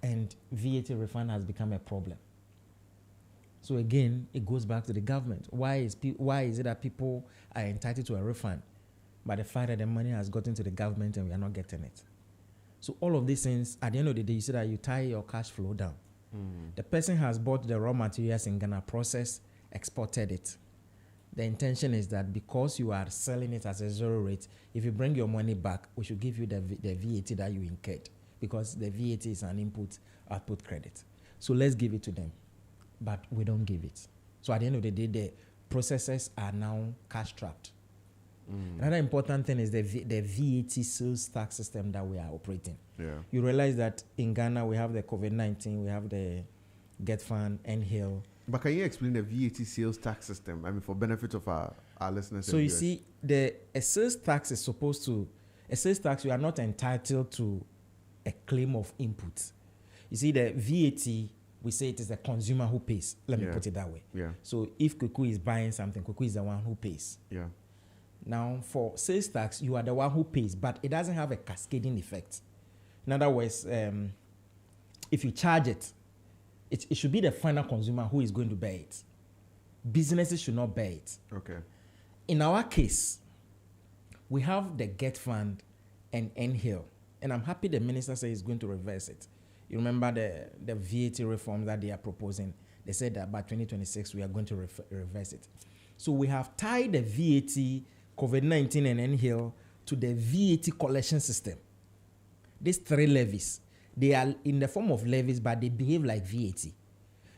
And VAT refund has become a problem. So again, it goes back to the government. Why is it that people are entitled to a refund, but the fact that the money has gotten to the government and we are not getting it? So all of these things, at the end of the day, you see that you tie your cash flow down. The person has bought the raw materials in Ghana, processed, exported it. The intention is that because you are selling it as a zero rate, if you bring your money back, we should give you the VAT that you incurred, because the VAT is an output credit. So let's give it to them. But we don't give it. So at the end of the day, the processors are now cash trapped. Another important thing is the VAT sales tax system that we are operating.
Yeah.
You realize that in Ghana, we have the COVID-19, we have the Get Fund, NHIL.
But can you explain the VAT sales tax system? I mean, for benefit of our listeners.
So you see, a sales tax is supposed to, a sales tax, you are not entitled to a claim of input. You see, the VAT, we say it is the consumer who pays. Let me put it that way.
Yeah.
So if Kuku is buying something, Kuku is the one who pays.
Yeah.
Now, for sales tax, you are the one who pays, but it doesn't have a cascading effect. In other words, if you charge it, it should be the final consumer who is going to bear it. Businesses should not bear it.
Okay.
In our case, we have the Get Fund and NHIL, and I'm happy the minister says he's going to reverse it. You remember the VAT reform that they are proposing? They said that by 2026 we are going to reverse it. So we have tied the VAT, COVID-19 and NHIL to the VAT collection system. These three levies, they are in the form of levies, but they behave like VAT.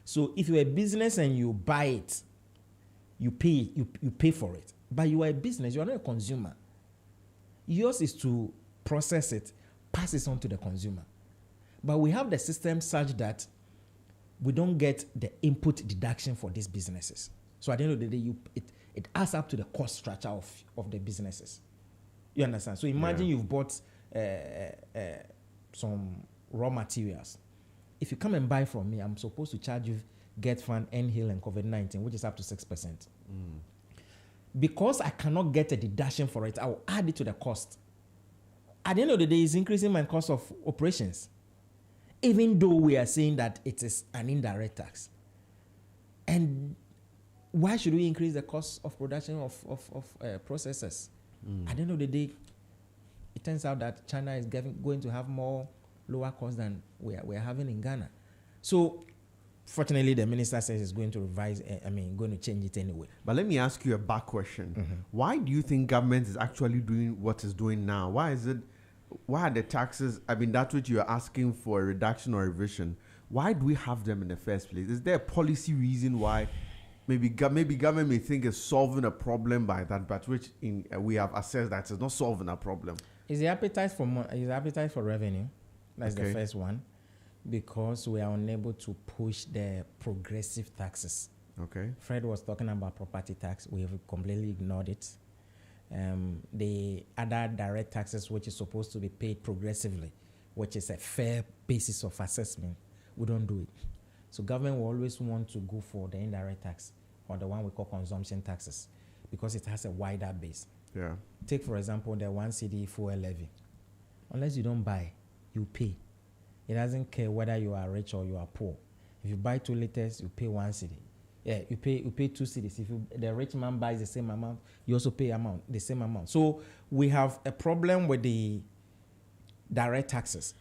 So if you're a business and you buy it, you pay for it. But you are a business, you are not a consumer. Yours is to process it, pass it on to the consumer. But we have the system such that we don't get the input deduction for these businesses. So at the end of the day, it adds up to the cost structure of the businesses. You understand? So imagine you've bought some raw materials. If you come and buy from me, I'm supposed to charge you Get Fund, NHIL, and COVID-19, which is up to 6%. Because I cannot get a deduction for it, I will add it to the cost. At the end of the day, it's increasing my cost of operations, even though we are saying that it is an indirect tax. And why should we increase the cost of production of processors? At the end of the day, it turns out that China is going to have more lower costs than we are having in Ghana. So, fortunately, the minister says he's going to going to change it anyway.
But let me ask you a back question. Why do you think government is actually doing what it's doing now? Why are the taxes, that's what you're asking for, a reduction or revision? Why do we have them in the first place? Is there a policy reason why maybe government may think it's solving a problem by that, but which we have assessed that it's not solving a problem?
Is the appetite for revenue? That's the first one. Because we are unable to push the progressive taxes.
Okay.
Fred was talking about property tax. We have completely ignored it. The other direct taxes, which is supposed to be paid progressively, which is a fair basis of assessment, we don't do it. So government will always want to go for the indirect tax, or the one we call consumption taxes, because it has a wider base.
Yeah.
Take, for example, the 1 cedi fuel levy. Unless you don't buy, you pay. It doesn't care whether you are rich or you are poor. If you buy 2 liters, you pay 1 cedi. Yeah, you pay 2 cedis. If the rich man buys the same amount, you also pay the same amount. So we have a problem with the direct taxes.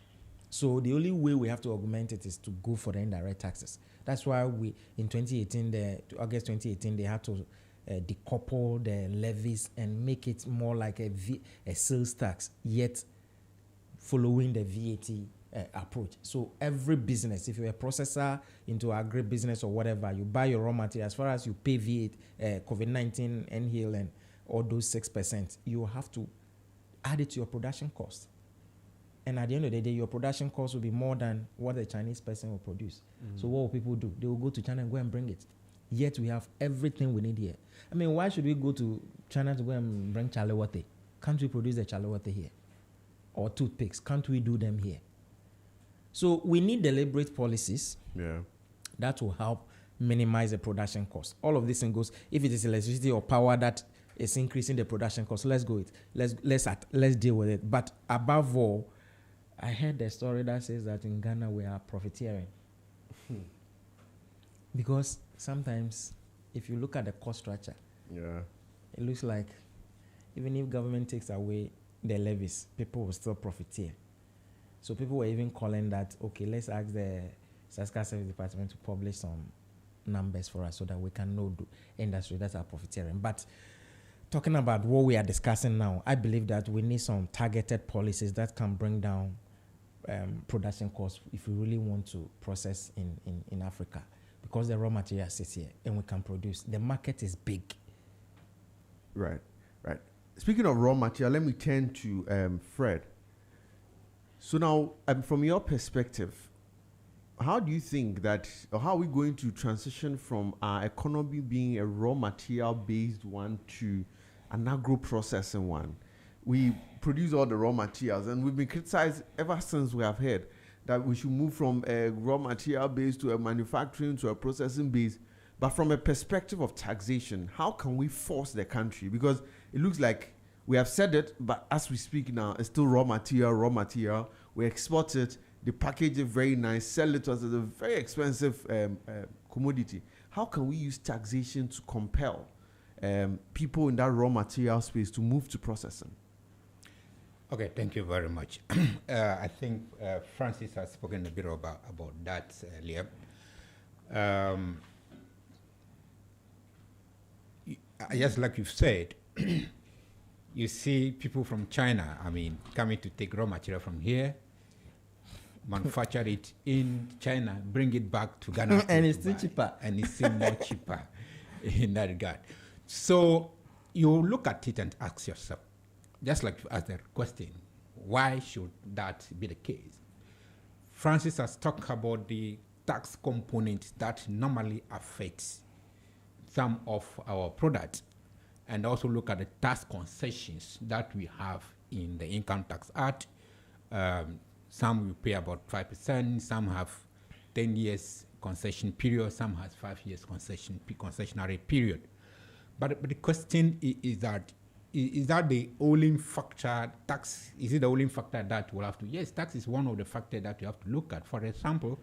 So the only way we have to augment it is to go for the indirect taxes. That's why in 2018, August 2018, they had to decouple the levies and make it more like a sales tax, yet following the VAT approach. So every business, if you're a processor into agribusiness or whatever, you buy your raw material, as far as you pay VAT, COVID-19, NHIL, and all those 6%, you have to add it to your production cost. And at the end of the day, your production cost will be more than what the Chinese person will produce. So what will people do? They will go to China and go and bring it. Yet we have everything we need here. Why should we go to China to go and bring chalewote? Can't we produce the chalewote here? Or toothpicks? Can't we do them here? So we need deliberate policies that will help minimize the production cost. All of this thing goes, if it is electricity or power that is increasing the production cost, let's go it. Let's deal with it. But above all, I heard the story that says that in Ghana we are profiteering. Because sometimes if you look at the cost structure, it looks like even if government takes away the levies, people will still profiteer. So people were even calling that, okay, let's ask the Statistical Service Department to publish some numbers for us so that we can know the industry that's our profiteering. But talking about what we are discussing now, I believe that we need some targeted policies that can bring down production costs if we really want to process in Africa, because the raw material sits here and we can produce. The market is big.
Right. Speaking of raw material, let me turn to Fred. So now, from your perspective, how do you think that, or how are we going to transition from our economy being a raw material based one to an agro-processing one? We produce all the raw materials, and we've been criticized ever since we have heard that we should move from a raw material base to a manufacturing to a processing base. But from a perspective of taxation, how can we force the country? Because it looks like we have said it, but as we speak now, it's still raw material. We export it, they package it very nice, sell it to us as a very expensive commodity. How can we use taxation to compel people in that raw material space to move to processing?
Okay, thank you very much. I think Francis has spoken a bit about that earlier. Just like you've said, you see people from China, coming to take raw material from here, manufacture it in China, bring it back to Ghana.
And it's still cheaper.
And it's still more cheaper in that regard. So you look at it and ask yourself, just like you asked the question, why should that be the case? Francis has talked about the tax component that normally affects some of our products, and also look at the tax concessions that we have in the Income Tax Act. Some we pay about 5%, some have 10 years concession period, some has 5 years concessionary period. But the question is that the only factor, tax, is it the only factor that we'll have to? Yes, tax is one of the factors that you have to look at. For example,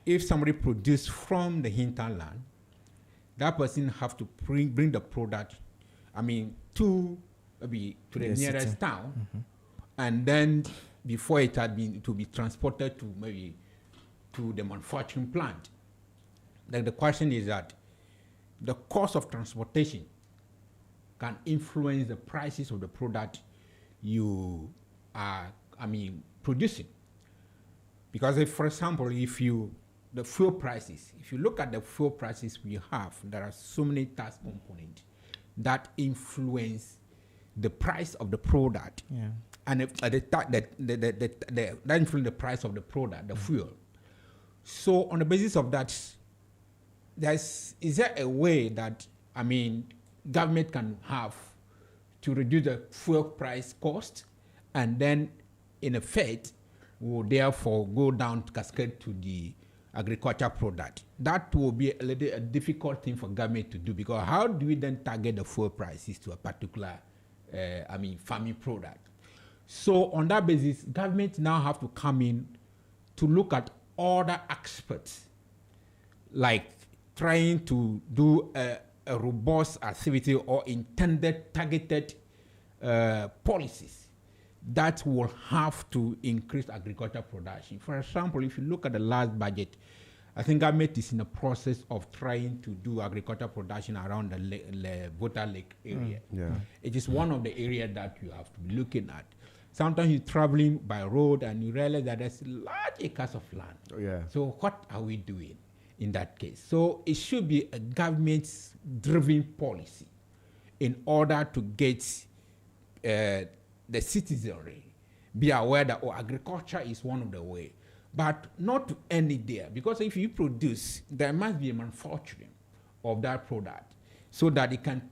if somebody produced from the hinterland, that person have to bring the product, to the nearest town, and then before it had been to be transported to the manufacturing plant. Then the question is that the cost of transportation can influence the prices of the product you are, producing. Because if, for example, the fuel prices, if you look at the fuel prices we have, there are so many tax components that influence the price of the product.
Yeah.
And that influence the price of the product, the fuel. So on the basis of that, is there a way that, government can have to reduce the fuel price cost, and then in effect will therefore go down to cascade to the agriculture product? That will be a difficult thing for government to do, because how do we then target the fuel prices to a particular farming product? So on that basis, government now have to come in to look at other aspects, like trying to do a robust activity or intended targeted policies that will have to increase agricultural production. For example, if you look at the last budget, I think government is in the process of trying to do agricultural production around the Volta Lake area. It is one of the areas that you have to be looking at. Sometimes you're traveling by road and you realize that there's large acres of land. So what are we doing in that case? So it should be a government-driven policy in order to get the citizenry be aware that agriculture is one of the ways, but not to end it there, because if you produce, there must be a manufacturing of that product so that it can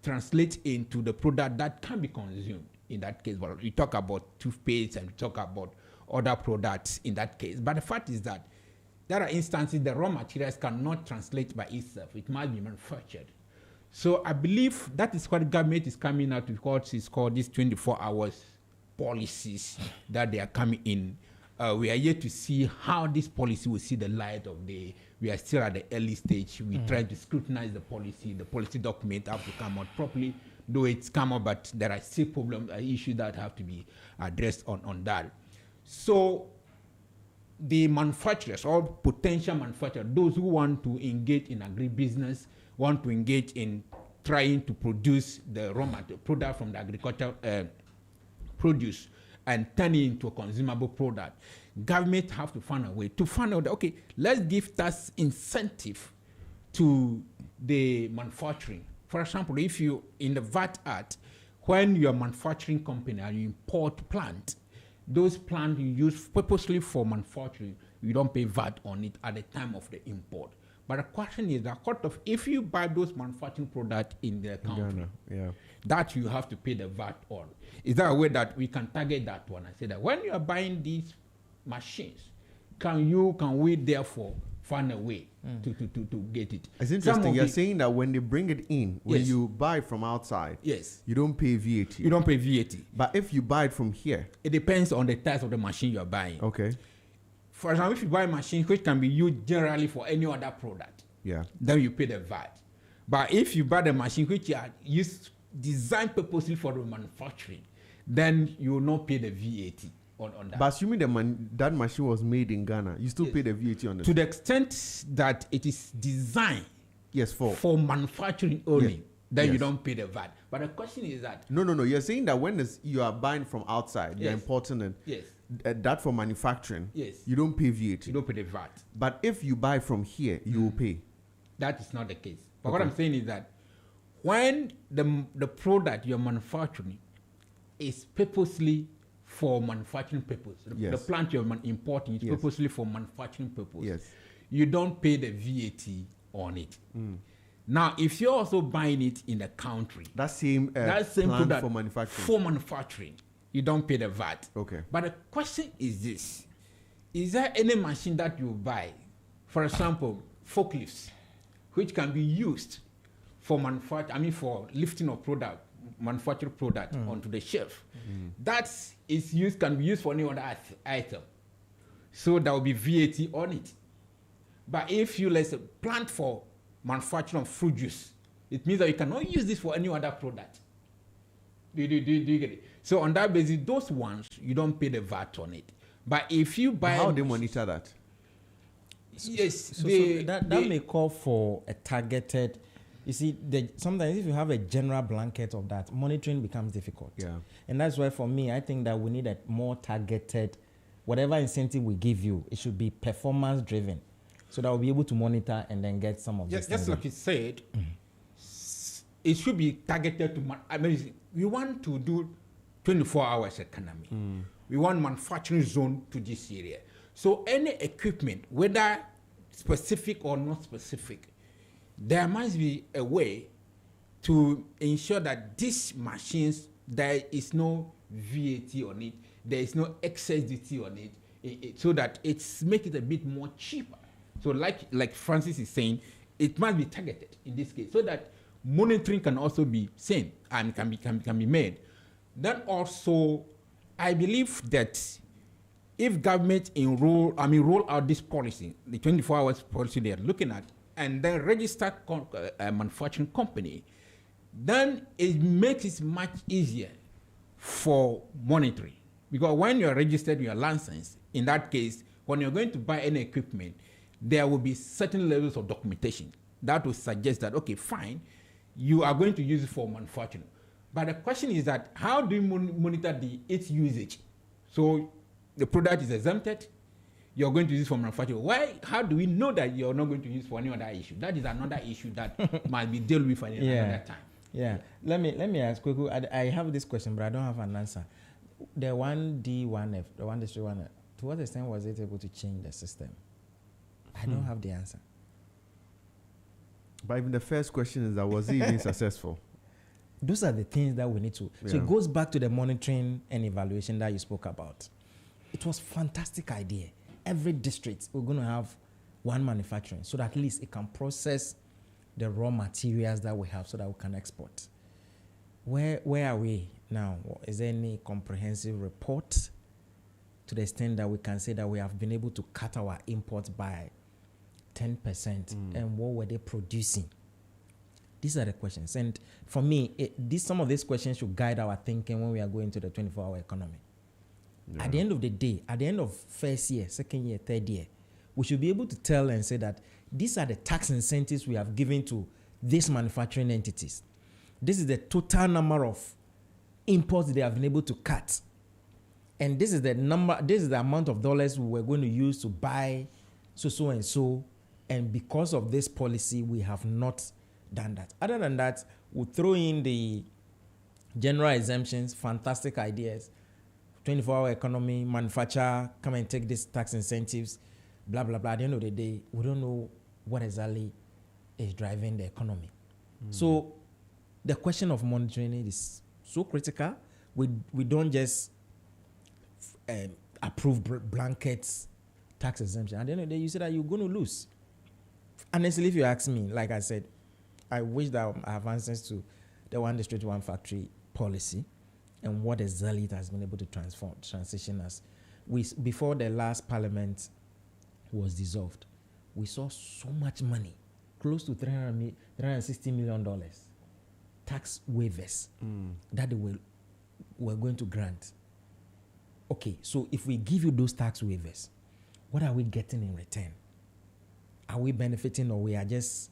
translate into the product that can be consumed. In that case, well, we talk about toothpaste and we talk about other products in that case. But the fact is that there are instances the raw materials cannot translate by itself. It must be manufactured. So I believe that is what government is coming out with, what is called these 24 hours policies that they are coming in. We are yet to see how this policy will see the light of day. We are still at the early stage. We try to scrutinize the policy document have to come out properly, though it's come out, but there are still problems, issues that have to be addressed on that. So the manufacturers or potential manufacturers, those who want to engage in agribusiness, want to engage in trying to produce the raw material product from the agricultural produce and turn it into a consumable product, government have to find a way to find out that, okay, let's give tax incentive to the manufacturing. For example, if you, in the VAT Act, when you're a manufacturing company and you import plant, those plants you use purposely for manufacturing, you don't pay VAT on it at the time of the import. But the question is that if you buy those manufacturing products in the country, that you have to pay the VAT on. Is there a way that we can target that one? I say that when you are buying these machines, can we therefore find a way to get it?
It's interesting. You're saying that when they bring it in, when
Yes.
you buy from outside,
Yes.
you don't pay VAT.
You don't pay VAT.
But if you buy it from here,
It depends on the type of the machine you're buying.
okay,
For example, if you buy a machine which can be used generally for any other product,
yeah,
then you pay the VAT. But if you buy the machine which are used, designed purposely for the manufacturing, then you will not pay the VAT on that.
but assuming that machine was made in Ghana, you still
Yes.
pay the VAT on it.
To the extent that it is designed
Yes,
for manufacturing only,
Yes.
then you
Yes.
don't pay the VAT. But the question is that,
No. You're saying that when you are buying from outside, you're
Yes.
importing it.
yes,
That for manufacturing,
Yes.
you don't pay VAT.
you don't pay the VAT.
But if you buy from here, you will pay.
That is not the case. But what
Okay.
I'm saying is that when the product you're manufacturing is purposely for manufacturing purpose, the
Yes.
plant you're importing is
Yes.
purposely for manufacturing purpose,
Yes.
you don't pay the VAT on it. Now, if you're also buying it in the country,
That same,
that same
plant
product
for manufacturing.
you don't pay the VAT.
Okay.
But the question is this: is there any machine that you buy, for example, forklifts, which can be used for for lifting of manufactured product onto the shelf? That can be used for any other item. So there will be VAT on it. But if you let's say plant for manufacturing of fruit juice, it means that you cannot use this for any other product. Do you get it? So on that basis, those ones you don't pay the VAT on it. But if you buy,
How they monitor that?
yes,
So that may call for a targeted. You see, sometimes if you have a general blanket of that, monitoring becomes difficult.
Yeah.
And that's why for me, I think that we need a more targeted, whatever incentive we give you, it should be performance driven, so that we'll be able to monitor and then get some of these
just
things.
like you said, it should be targeted to. We want to do 24 hours economy. We want manufacturing zone to this area. So any equipment, whether specific or not specific, there must be a way to ensure that these machines, there is no VAT on it, there is no excess duty on it, so that it's make it a bit more cheaper. So like Francis is saying, it must be targeted in this case, so that monitoring can also be seen and can be made. Then also, I believe that if government roll out this policy, the 24 hours policy they are looking at, and then register a manufacturing company, then it makes it much easier for monitoring. Because when you're registered, you're licensed, in that case, when you're going to buy any equipment, there will be certain levels of documentation that will suggest that, okay, fine, you are going to use it for manufacturing. But the question is that, how do you monitor its usage? So the product is exempted, you're going to use it for manufacturing. How do we know that you're not going to use it for any other issue? That is another issue that must be dealt with another time.
Yeah. Let me ask quickly. I have this question, but I don't have an answer. The 1D, 1F, the 1 district 1F, to what extent was it able to change the system? I don't have the answer.
But even the first question is that, was it even successful?
Those are the things that we need to. So it goes back to the monitoring and evaluation that you spoke about. It was a fantastic idea. Every district, we're going to have one manufacturing, so that at least it can process the raw materials that we have so that we can export. Where are we now? Is there any comprehensive report to the extent that we can say that we have been able to cut our imports by 10%? And what were they producing? These are the questions. And for me, some of these questions should guide our thinking when we are going to the 24-hour economy. At the end of the day, at the end of first year, second year, third year, we should be able to tell and say that these are the tax incentives we have given to these manufacturing entities. This is the total number of imports they have been able to cut. And this is the number, this is the amount of dollars we were going to use to buy so and so. And because of this policy, we have not done that. Other than that, we'll throw in the general exemptions, fantastic ideas, 24-hour economy, manufacture, come and take these tax incentives, blah, blah, blah. At the end of the day, we don't know what exactly is driving the economy. So the question of monitoring it is so critical. We don't just approve blankets tax exemption. At the end of the day, you say that you're going to lose. Honestly, if you ask me, like I said, I wish that I have answers to the one district, one factory policy and what exactly it has been able to transition us. Before the last parliament was dissolved, we saw so much money, close to $360 million tax waivers that they were going to grant. Okay, so if we give you those tax waivers, what are we getting in return? Are we benefiting, or we are just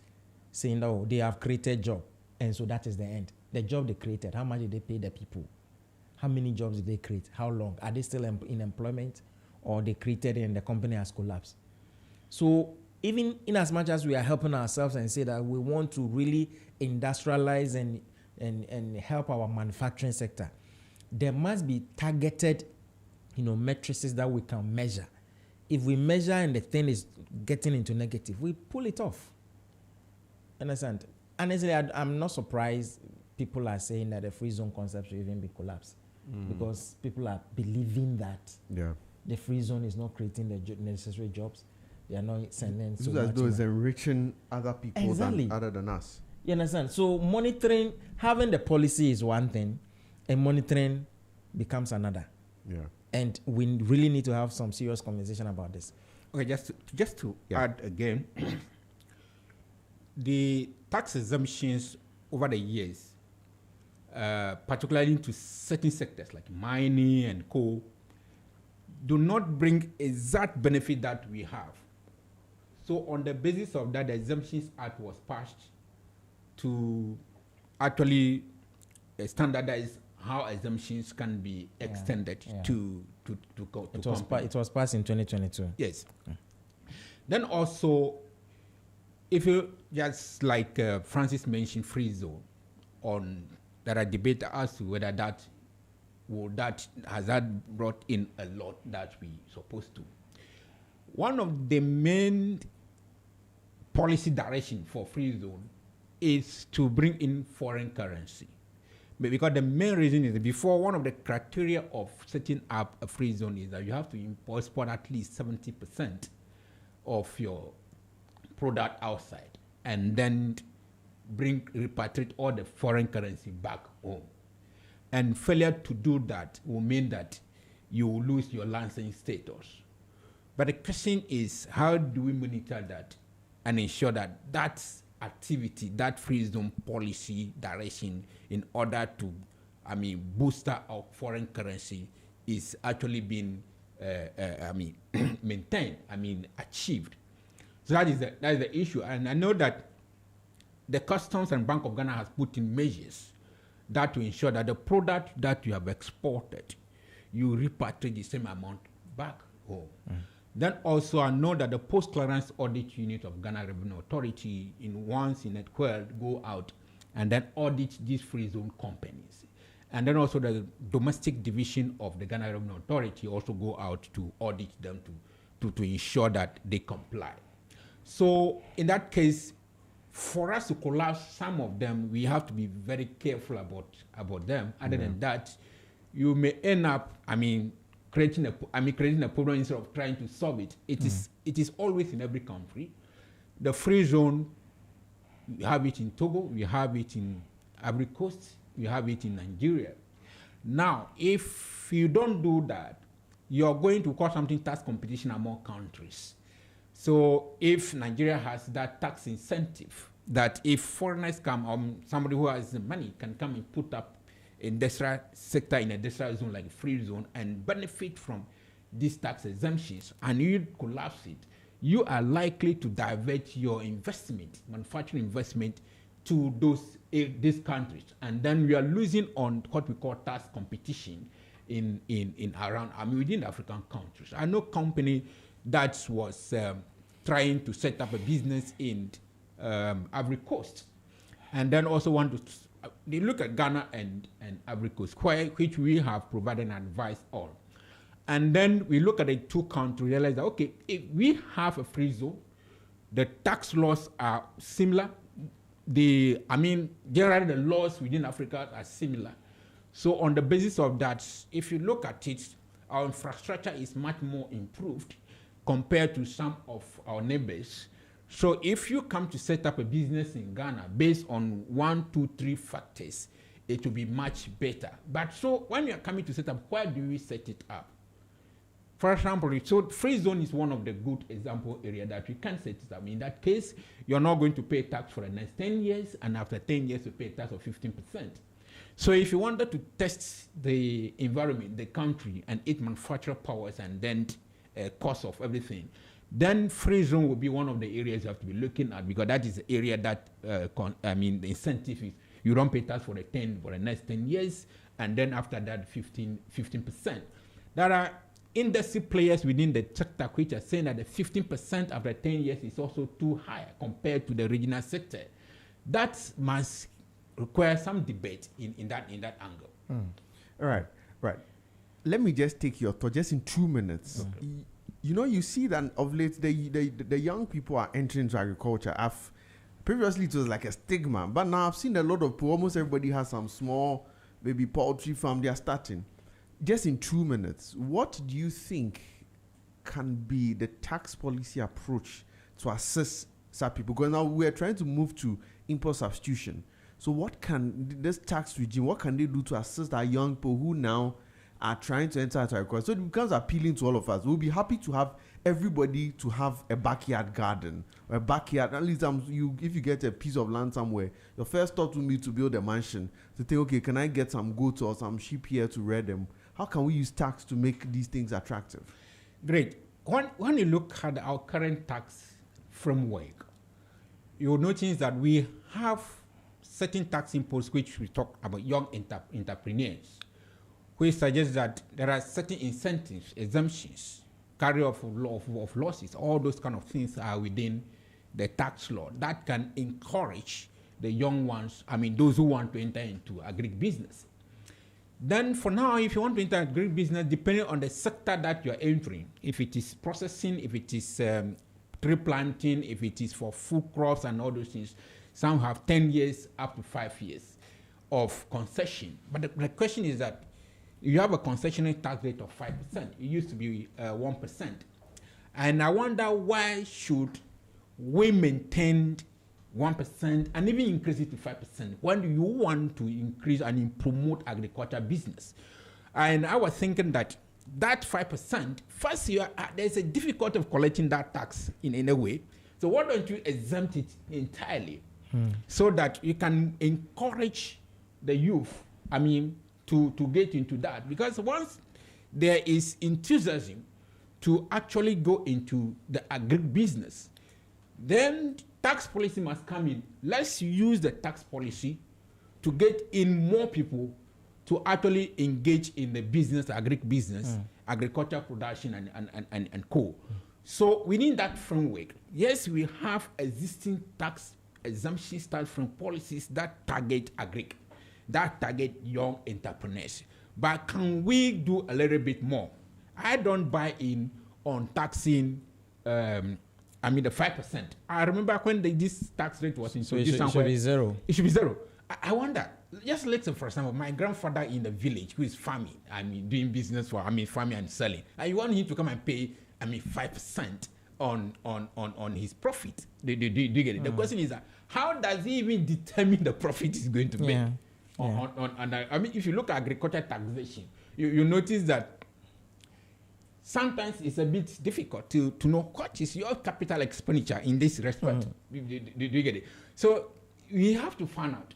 saying, oh, they have created job, and so that is the end? The job they created, how much did they pay the people? How many jobs did they create? How long? Are they still in employment, or they created it and the company has collapsed? So even in as much as we are helping ourselves and say that we want to really industrialize and help our manufacturing sector, there must be targeted, matrices that we can measure. If we measure and the thing is getting into negative, we pull it off. Understand? Honestly, I'm not surprised people are saying that the free zone concept should even be collapsed, because people are believing that the free zone is not creating the necessary jobs. They are not sending so much. As though
it's enriching other people other than us.
You understand? So monitoring, having the policy is one thing, and monitoring becomes another.
Yeah.
And we really need to have some serious conversation about this.
Okay, just to add again, the tax exemptions over the years, particularly into certain sectors like mining and coal, do not bring exact benefit that we have. So on the basis of that, the Exemptions Act was passed to actually standardize how exemptions can be extended to
it was passed in 2022.
Yes. Then also, if you just like Francis mentioned, free zone, there are debates as to whether that has that brought in a lot that we supposed to. One of the main policy direction for free zone is to bring in foreign currency. Because the main reason is before, one of the criteria of setting up a free zone is that you have to export at least 70% of your product outside and then repatriate all the foreign currency back home. And failure to do that will mean that you will lose your licensing status. But the question is, how do we monitor that and ensure that that activity, that free zone policy direction in order to, boost our foreign currency is actually being, maintained, achieved. So that is the issue. And I know that the Customs and Bank of Ghana has put in measures that to ensure that the product that you have exported, you repatriate the same amount back home. Then also I know that the post-clearance audit unit of Ghana Revenue Authority once in a quarter go out and then audit these free zone companies. And then also the domestic division of the Ghana Revenue Authority also go out to audit them to ensure that they comply. So in that case, for us to collapse some of them, we have to be very careful about them. Other than that, you may end up, creating a problem instead of trying to solve it. It is always in every country. The free zone, we have it in Togo, we have it in Ivory Coast, we have it in Nigeria. Now, if you don't do that, you're going to cause something tax competition among countries. So if Nigeria has that tax incentive, that if foreigners come, somebody who has the money can come and put up industrial sector in a industrial zone like a free zone and benefit from these tax exemptions, and you collapse it, you are likely to divert your investment, manufacturing investment, to these countries, and then we are losing on what we call tax competition in around, within the African countries. I know company that was trying to set up a business in Ivory Coast, and then also want to they look at Ghana and Ivory Coast, which we have provided advice on. And then we look at the two countries, realize that, okay, if we have a free zone, the tax laws are similar. Generally the laws within Africa are similar. So on the basis of that, if you look at it, our infrastructure is much more improved compared to some of our neighbors. So if you come to set up a business in Ghana based on 1, 2, 3 factors, it will be much better. But so when you are coming to set up, where do we set it up? For example, so free zone is one of the good example area that we can set it up. In that case, you're not going to pay tax for the next 10 years, and after 10 years, you pay tax of 15%. So if you wanted to test the environment, the country, and its manufacturing powers, and then cost of everything, then free zone will be one of the areas you have to be looking at, because that is the area that, the incentive is you don't pay tax for the next 10 years, and then after that, 15%. There are industry players within the sector which are saying that the 15% after 10 years is also too high compared to the regional sector. That must require some debate in that angle.
All right. Let me just take your thought just in 2 minutes. Okay. You see that of late the young people are entering into agriculture. Previously it was like a stigma, but now I've seen a lot of almost everybody has some small maybe poultry farm they are starting. Just in 2 minutes, what do you think can be the tax policy approach to assist some people? Because now we are trying to move to import substitution. So what can this tax regime, what can they do to assist our young people who now are trying to enter into agriculture? So it becomes appealing to all of us. We'll be happy to have everybody to have a backyard garden or a backyard. At least if you get a piece of land somewhere, your first thought will be to build a mansion. To think, okay, can I get some goats or some sheep here to rear them? How can we use tax to make these things attractive?
Great. When you look at our current tax framework, you'll notice that we have certain tax imposts which we talk about young entrepreneurs, which suggests that there are certain incentives, exemptions, carry of losses, all those kind of things are within the tax law that can encourage the young ones, those who want to enter into agribusiness. Then for now, if you want to enter agribusiness, depending on the sector that you're entering, if it is processing, if it is tree planting, if it is for food crops and all those things, some have 10 years up to 5 years of concession. But the question is that you have a concessionary tax rate of 5%. It used to be 1%. And I wonder why should we maintain 1% and even increase it to 5% when do you want to increase and promote agriculture business? And I was thinking that 5%, first there's a difficulty of collecting that tax in a way. So why don't you exempt it entirely so that you can encourage the youth, to get into that? Because once there is enthusiasm to actually go into the agribusiness, then tax policy must come in. Let's use the tax policy to get in more people to actually engage in the business, agribusiness, agriculture production, and co. So within that framework, yes, we have existing tax exemptions, tax from policies that target that target young entrepreneurs. But can we do a little bit more? I don't buy in on taxing the 5%. I remember when this tax rate was introduced.
So it should be zero.
It should be zero. I wonder, just let's say, for example, my grandfather in the village who is farming, doing business for, farming and selling. And you want him to come and pay, 5% on his profit. Do you get it? The question is, how does he even determine the profit he's going to make? If you look at agriculture taxation, you notice that sometimes it's a bit difficult to know what is your capital expenditure in this respect. Do you get it? So we have to find out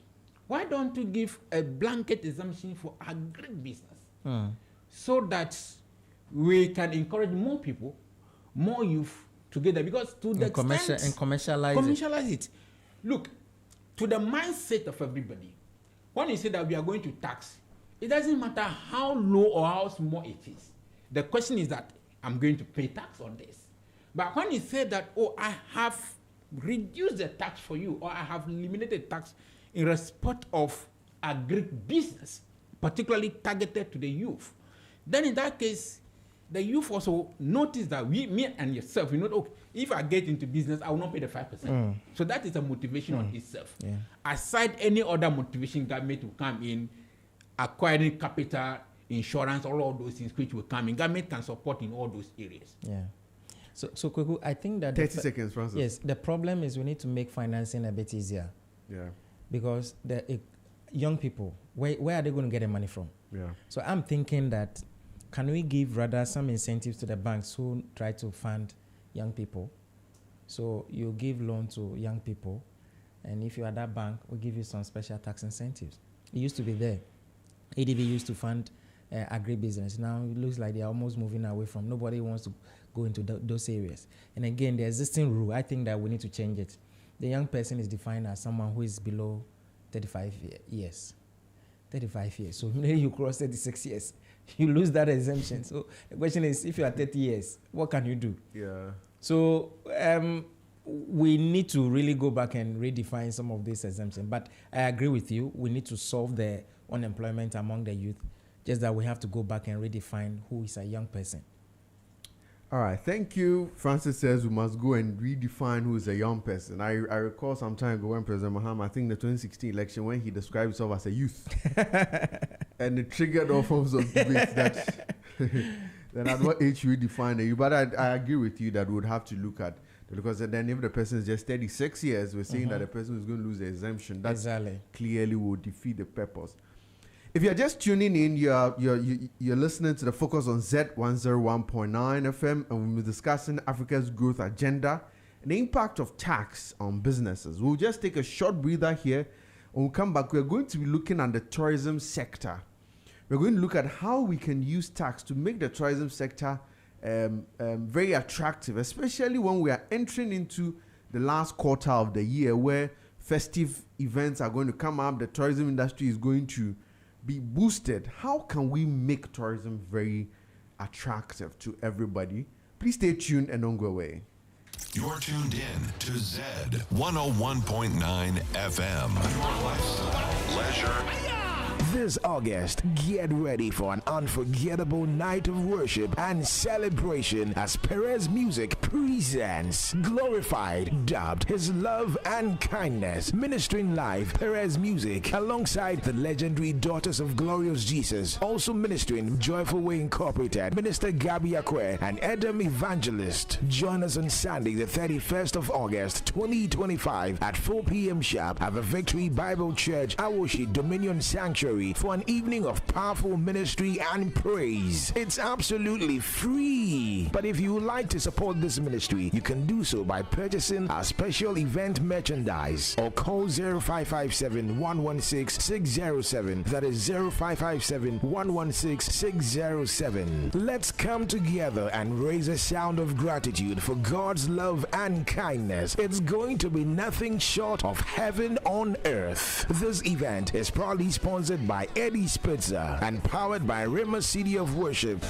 Why don't you give a blanket exemption for agribusiness so that we can encourage more people, more youth together? Because to the extent
commercialize
it. Look, to the mindset of everybody, when you say that we are going to tax, it doesn't matter how low or how small it is. The question is that I'm going to pay tax on this. But when you say that, oh, I have reduced the tax for you, or I have eliminated tax in respect of agribusiness, particularly targeted to the youth, then in that case, the youth also notice that me and yourself, okay, if I get into business, I will not pay the 5%. So that is a motivation on itself. Yeah. Aside any other motivation government will come in, acquiring capital, insurance, all those things which will come in. Government can support in all those areas.
Yeah. So Kweku, I think that
30 seconds, Francis.
Yes, the problem is we need to make financing a bit easier.
Yeah.
Because the young people, where are they going to get the money from?
Yeah.
So I'm thinking that can we give rather some incentives to the banks who try to fund young people? So you give loan to young people, and if you are that bank, we'll give you some special tax incentives. It used to be there. ADB used to fund agribusiness. Now it looks like they're almost moving away from. Nobody wants to go into those areas. And again, the existing rule, I think that we need to change it. The young person is defined as someone who is below 35 years. 35 years. So maybe you cross 36 years, you lose that exemption. So the question is, if you are 30 years, what can you do?
Yeah.
So we need to really go back and redefine some of these exemptions. But I agree with you. We need to solve the unemployment among the youth. Just that we have to go back and redefine who is a young person.
All right, thank you. Francis says we must go and redefine who is a young person. I recall some time ago when President Mahama, I think the 2016 election, when he described himself as a youth. And it triggered all forms of debates that then at what age we define a youth. But I agree with you that we would have to look at, because then if the person is just 36 years, we're saying that the person is going to lose the exemption. That clearly will defeat the purpose. If you're just tuning in, you're listening to the Focus on Z101.9 FM, and we're discussing Africa's growth agenda and the impact of tax on businesses. We'll just take a short breather here. When we come back, we're going to be looking at the tourism sector. We're going to look at how we can use tax to make the tourism sector very attractive, especially when we are entering into the last quarter of the year where festive events are going to come up. The tourism industry is going to be boosted. How can we make tourism very attractive to everybody? Please stay tuned and don't go away.
You're tuned in to Z 101.9 FM. Your lifestyle, leisure.
This August, get ready for an unforgettable night of worship and celebration as Perez Music presents Glorified, dubbed His Love and Kindness. Ministering live, Perez Music, alongside the legendary Daughters of Glorious Jesus. Also ministering Joyful Way Incorporated, Minister Gabi Akwe, and Edom Evangelist. Join us on Sunday, the 31st of August, 2025 at 4 p.m. sharp at the Victory Bible Church, Awoshi Dominion Sanctuary, for an evening of powerful ministry and praise. It's absolutely free. But if you would like to support this ministry, you can do so by purchasing our special event merchandise or call 0557 116 607. That is 0557 116 607. Let's come together and raise a sound of gratitude for God's love and kindness. It's going to be nothing short of heaven on earth. This event is proudly sponsored by Eddie Spitzer and powered by Rima City of Worship.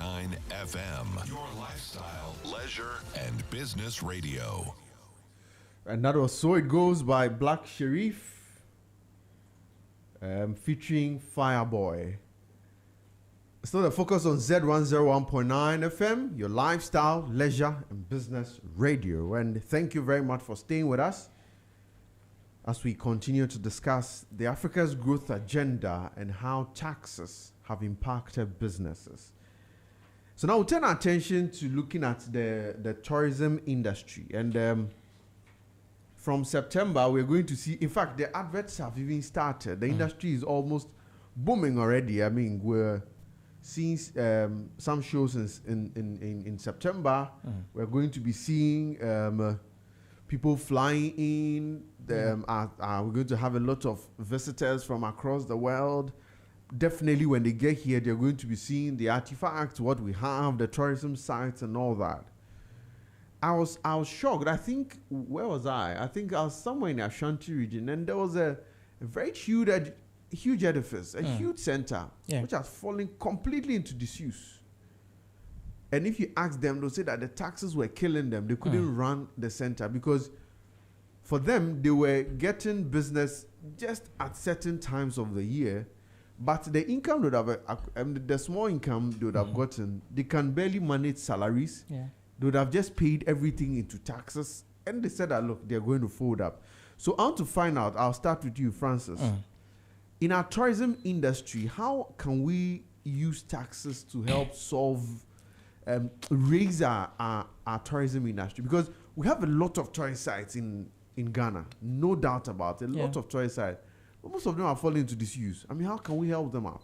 9 FM, your lifestyle, leisure, and business radio.
And that was So It Goes by Black Sherif, featuring Fireboy. Still the focus on Z101.9 FM, your lifestyle, leisure, and business radio. And thank you very much for staying with us as we continue to discuss the Africa's growth agenda and how taxes have impacted businesses. So now we'll turn our attention to looking at the tourism industry. And from September, we're going to see, in fact, the adverts have even started. The industry is almost booming already. I mean, we're seeing some shows in September. We're going to be seeing people flying in. We're going to have a lot of visitors from across the world. Definitely when they get here, they're going to be seeing the artifacts, what we have, the tourism sites and all that. I was shocked. I think, where was I? I think I was somewhere in the Ashanti region, and there was a very huge edifice, a huge center, which has fallen completely into disuse. And if you ask them, they'll say that the taxes were killing them. They couldn't run the center because for them, they were getting business just at certain times of the year. But the income they would have, the small income they would have gotten, they can barely manage salaries.
Yeah.
They would have just paid everything into taxes. And they said that, look, they're going to fold up. So I want to find out, I'll start with you, Francis. In our tourism industry, how can we use taxes to help raise our tourism industry? Because we have a lot of tourist sites in Ghana, no doubt about it, a lot of tourist sites. But most of them are falling into disuse. I mean, how can we help them out?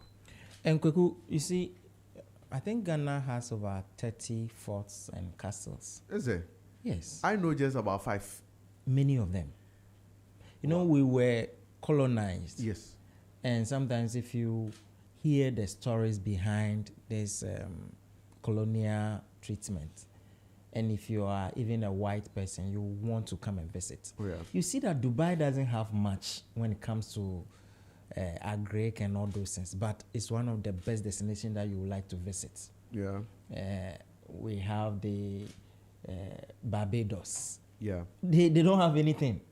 And Kweku, you see, I think Ghana has over 30 forts and castles.
Is it?
Yes.
I know just about 5.
Many of them. You know, we were colonized.
Yes.
And sometimes if you hear the stories behind this colonial treatment, and if you are even a white person, you want to come and visit.
Oh, yeah.
You see that Dubai doesn't have much when it comes to agric and all those things, but it's one of the best destinations that you would like to visit.
Yeah.
We have the Barbados.
Yeah.
They don't have anything,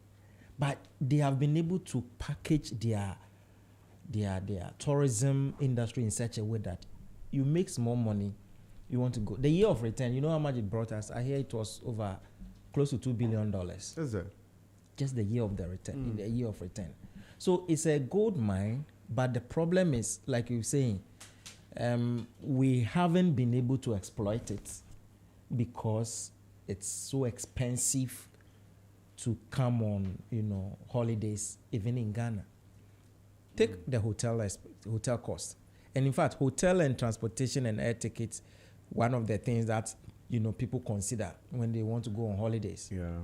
but they have been able to package their tourism industry in such a way that you make small money. You want to go. The year of return, you know how much it brought us? I hear it was over close to $2 billion.
Is it?
Just the year of the return, the year of return. So it's a gold mine, but the problem is, like you're saying, we haven't been able to exploit it because it's so expensive to come on, holidays, even in Ghana. Take the hotel cost. And in fact, hotel and transportation and air tickets, one of the things that people consider when they want to go on holidays.
Yeah.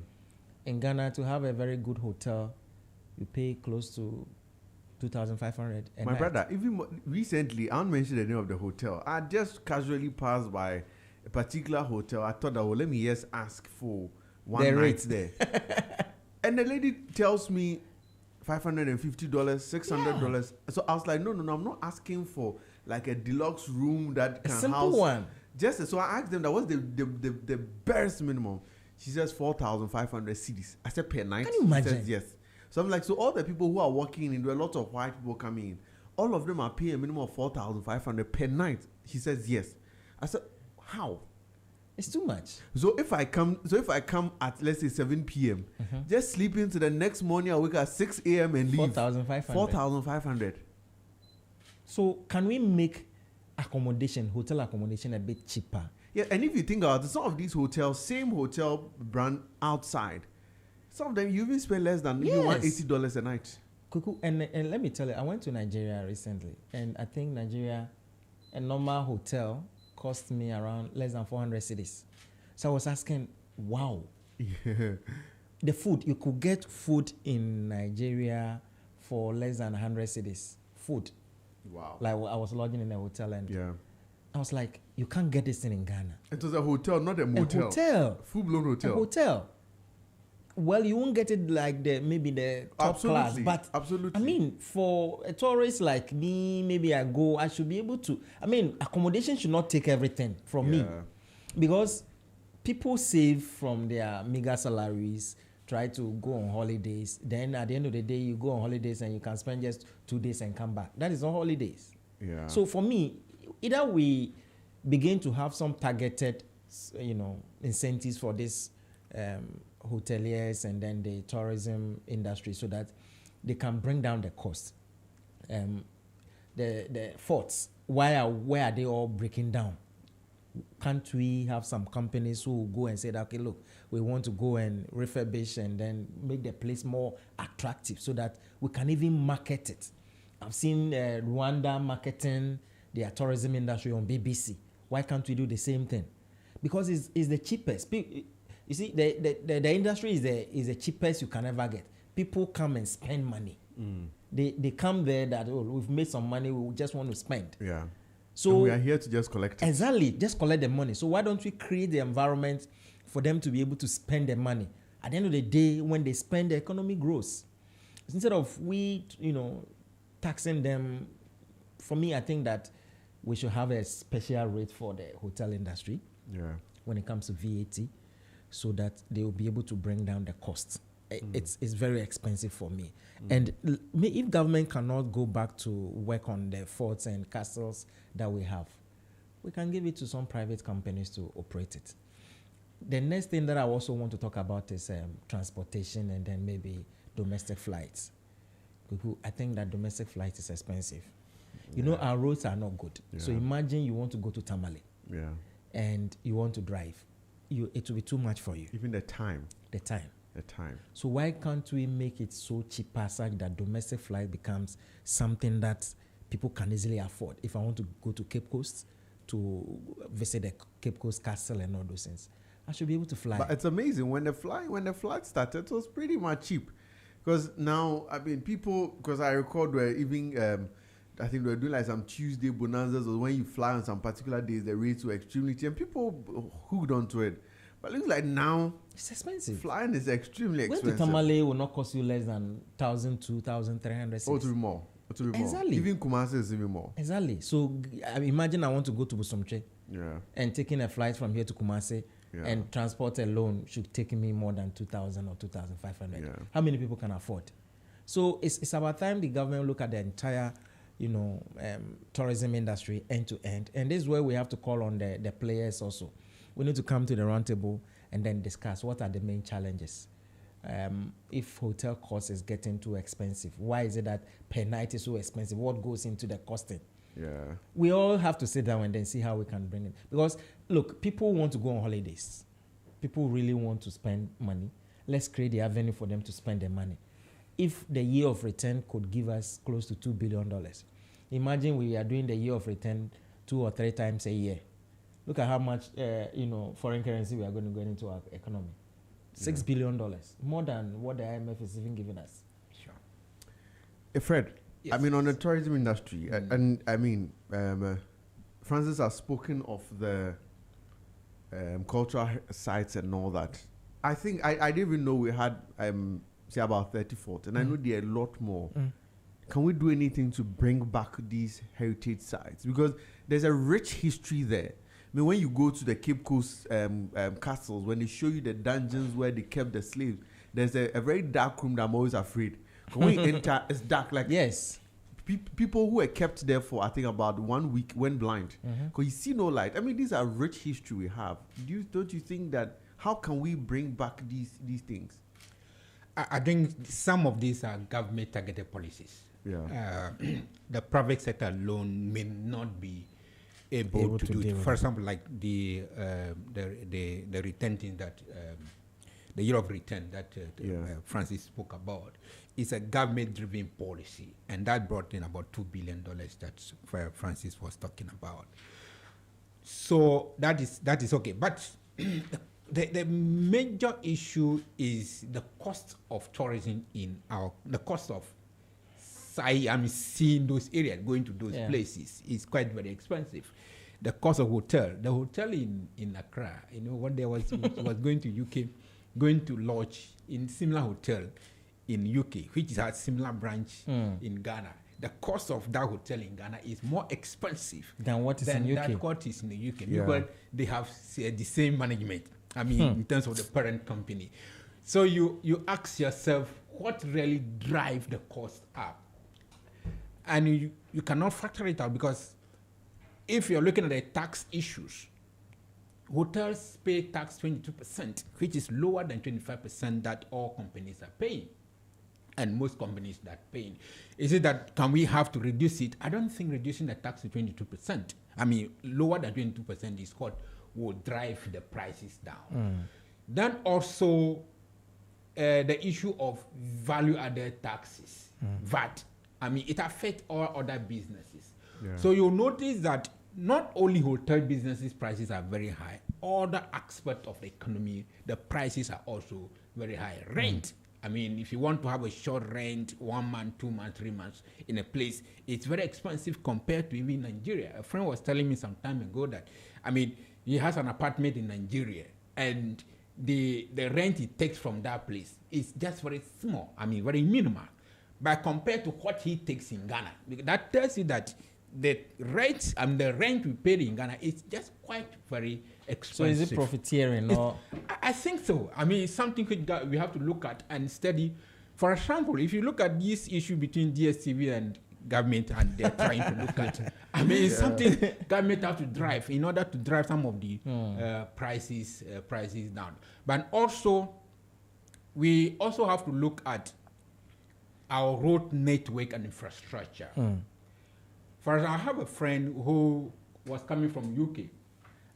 In Ghana, to have a very good hotel, you pay close to 2,500.
My brother, even recently, I won't mention the name of the hotel. I just casually passed by a particular hotel. I thought, let me just ask for one night there. And the lady tells me $550, $600. So I was like, no, I'm not asking for like a deluxe room that can
simple
house
one.
So I asked them that what's the barest minimum. She says 4,500 cedis. I said per night.
Can you imagine?
She says yes. So I'm like, so all the people who are walking in, there are a lot of white people coming in. All of them are paying a minimum of 4,500 per night. She says yes. I said, how?
It's too much.
So if I come at let's say 7 p.m., just sleep into the next morning, I wake at 6 a.m. and leave.
4,500.
4,500.
So can we make hotel accommodation a bit cheaper?
Yeah, and if you think about it, some of these hotels, same hotel brand outside, some of them you even spend less than $180 a night.
Kuku, and let me tell you, I went to Nigeria recently, and I think Nigeria, a normal hotel cost me around less than 400 cedis. So I was asking, wow.
Yeah.
The food, you could get food in Nigeria for less than 100 cedis. Food.
Wow.
Like I was lodging in a hotel and
yeah.
I was like, you can't get this thing in Ghana.
It was a hotel, not a motel.
A hotel.
Full-blown hotel.
A hotel. well, you won't get it like maybe the top class, but
absolutely.
I mean, for a tourist like me, maybe I should be able to. I mean, accommodation should not take everything from me, because people save from their meager salaries, try to go on holidays. Then at the end of the day, you go on holidays and you can spend just 2 days and come back. That is not holidays.
Yeah.
So for me, either we begin to have some targeted, incentives for this hoteliers and then the tourism industry, so that they can bring down the cost. The forts, where are they all breaking down? Can't we have some companies who will go and say that, okay, look, we want to go and refurbish and then make the place more attractive so that we can even market it? I've seen Rwanda marketing their tourism industry on BBC. Why can't we do the same thing? Because it's the cheapest. You see, the industry is the cheapest you can ever get. People come and spend money. They come there that, we've made some money, we just want to spend.
Yeah.
So
and we are here to just collect it.
Exactly, just collect the money. So why don't we create the environment for them to be able to spend their money? At the end of the day, when they spend, the economy grows. Instead of we, taxing them, for me, I think that we should have a special rate for the hotel industry when it comes to VAT, so that they will be able to bring down the cost. It's very expensive for me. And if government cannot go back to work on the forts and castles that we have, we can give it to some private companies to operate it. The next thing that I also want to talk about is transportation and then maybe domestic flights. I think that domestic flight is expensive. Our roads are not good. So imagine you want to go to Tamale and you want to drive. It will be too much for you.
Even the time.
So why can't we make it so cheaper such that domestic flight becomes something that people can easily afford? If I want to go to Cape Coast to visit the Cape Coast Castle and all those things, I should be able to fly.
But it's amazing, when the flight started, it was pretty much cheap. Because now, I mean, people, because I record where even, I think they were doing like some Tuesday bonanzas, or when you fly on some particular days, the rates were extremely cheap, and people hooked onto it. But it looks like now
it's expensive.
Flying is extremely expensive.
Going to Tamale will not cost you less than 1,000, 2,300.
Oh, to be more.
Exactly.
Even Kumasi is even more.
Exactly. So imagine I want to go to Busomche.
Yeah.
And taking a flight from here to Kumasi and transport alone should take me more than 2,000 or 2,500.
Yeah.
How many people can afford? So it's about time the government look at the entire, tourism industry end to end. And this is where we have to call on the players also. We need to come to the round table and then discuss what are the main challenges. If hotel cost is getting too expensive, why is it that per night is so expensive? What goes into the costing?
Yeah.
We all have to sit down and then see how we can bring it. Because, look, people want to go on holidays. People really want to spend money. Let's create the avenue for them to spend their money. If the year of return could give us close to $2 billion, imagine we are doing the year of return 2 or 3 times a year. Look at how much, foreign currency we are going to get into our economy. $6 billion, more than what the IMF is even giving us.
Sure. Hey Fred, yes. I mean, on the tourism industry, and I mean, Francis has spoken of the cultural sites and all that. I think I didn't even know we had, say, about 34, and I know there are a lot more. Can we do anything to bring back these heritage sites? Because there's a rich history there. I mean, when you go to the Cape Coast castles, when they show you the dungeons where they kept the slaves, there's a very dark room that I'm always afraid. When you enter, it's dark. Like,
yes,
people who were kept there for, I think, about 1 week went blind because you see no light. I mean, these are rich history we have. Don't you think that, how can we bring back these things?
I think some of these are government targeted policies.
Yeah.
The private sector alone may not be able to do it. For example, like the return thing that the year of return that Francis spoke about is a government-driven policy, and that brought in about $2 billion that Francis was talking about. So that is okay, but the major issue is the cost of tourism the cost of seeing those areas, going to those places is quite very expensive. The cost of the hotel in Accra, when there was going to UK going to lodge in similar hotel in UK, which has similar branch in Ghana, the cost of that hotel in Ghana is more expensive
than what is in UK.
That what is in the UK because they have the same management. I mean, in terms of the parent company. So you ask yourself, what really drive the cost up? And you cannot factor it out because if you're looking at the tax issues, hotels pay tax 22%, which is lower than 25% that all companies are paying. And most companies that paying. Is it that can we have to reduce it? I don't think reducing the tax to 22%. I mean, lower than 22% is what will drive the prices down. Then also the issue of value-added taxes, VAT. I mean, it affects all other businesses. So you'll notice that not only hotel businesses prices are very high, all the aspects of the economy, the prices are also very high. Rent. I mean, if you want to have a short rent, 1 month, 2 months, 3 months in a place, it's very expensive compared to even Nigeria. A friend was telling me some time ago that, I mean, he has an apartment in Nigeria and the rent he takes from that place is just very small. I mean, very minimal. But compared to what he takes in Ghana, that tells you that the rent we paid in Ghana is just quite very expensive.
So is it profiteering or?
I think so. I mean, it's something which we have to look at and study. For example, if you look at this issue between DSTV and government and they're trying to look at, I mean, it's something government have to drive in order to drive some of the prices down. But also, we also have to look at our road network and infrastructure. For example, I have a friend who was coming from UK,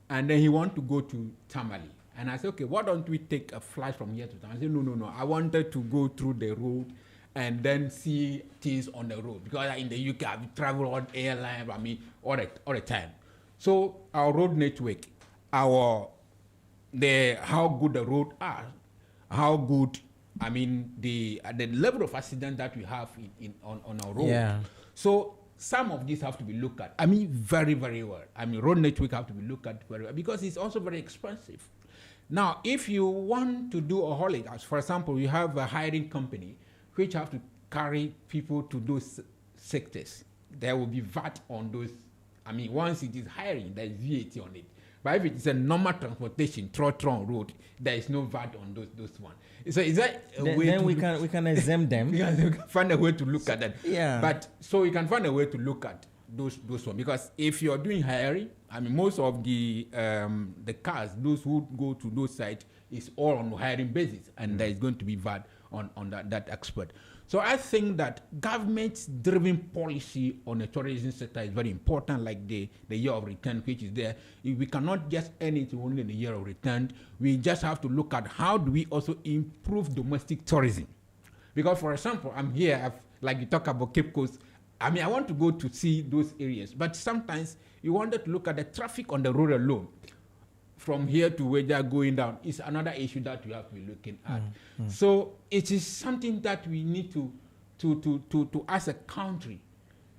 and then he wanted to go to Tamale. And I said, okay, why don't we take a flight from here to Tamale? I said, no. I wanted to go through the road and then see things on the road. Because in the UK, I've traveled on airline, I mean, all the time. So our road network, how good the road are, how good, I mean, the level of accident that we have on our road.
Yeah.
So some of these have to be looked at. I mean, very, very well. I mean, road network have to be looked at very well because it's also very expensive. Now, if you want to do a holiday, for example, you have a hiring company which have to carry people to those sectors. There will be VAT on those. I mean, once it is hiring, there is VAT on it. But if it is a normal transportation, trotron road, there is no VAT on those ones. So is that a way
then we can exempt them?
We can find a way to look at that.
Yeah.
But so we can find a way to look at those ones because if you are doing hiring, I mean, most of the cars, those who go to those sites, is all on hiring basis, and there is going to be VAT on that aspect. So I think that government-driven policy on the tourism sector is very important, like the year of return, which is there. We cannot just end it only in the year of return. We just have to look at how do we also improve domestic tourism. Because, for example, I'm here, like you talk about Cape Coast. I mean, I want to go to see those areas, but sometimes you wanted to look at the traffic on the road alone. From here to where they're going down is another issue that we have to be looking at. So it is something that we need to as a country,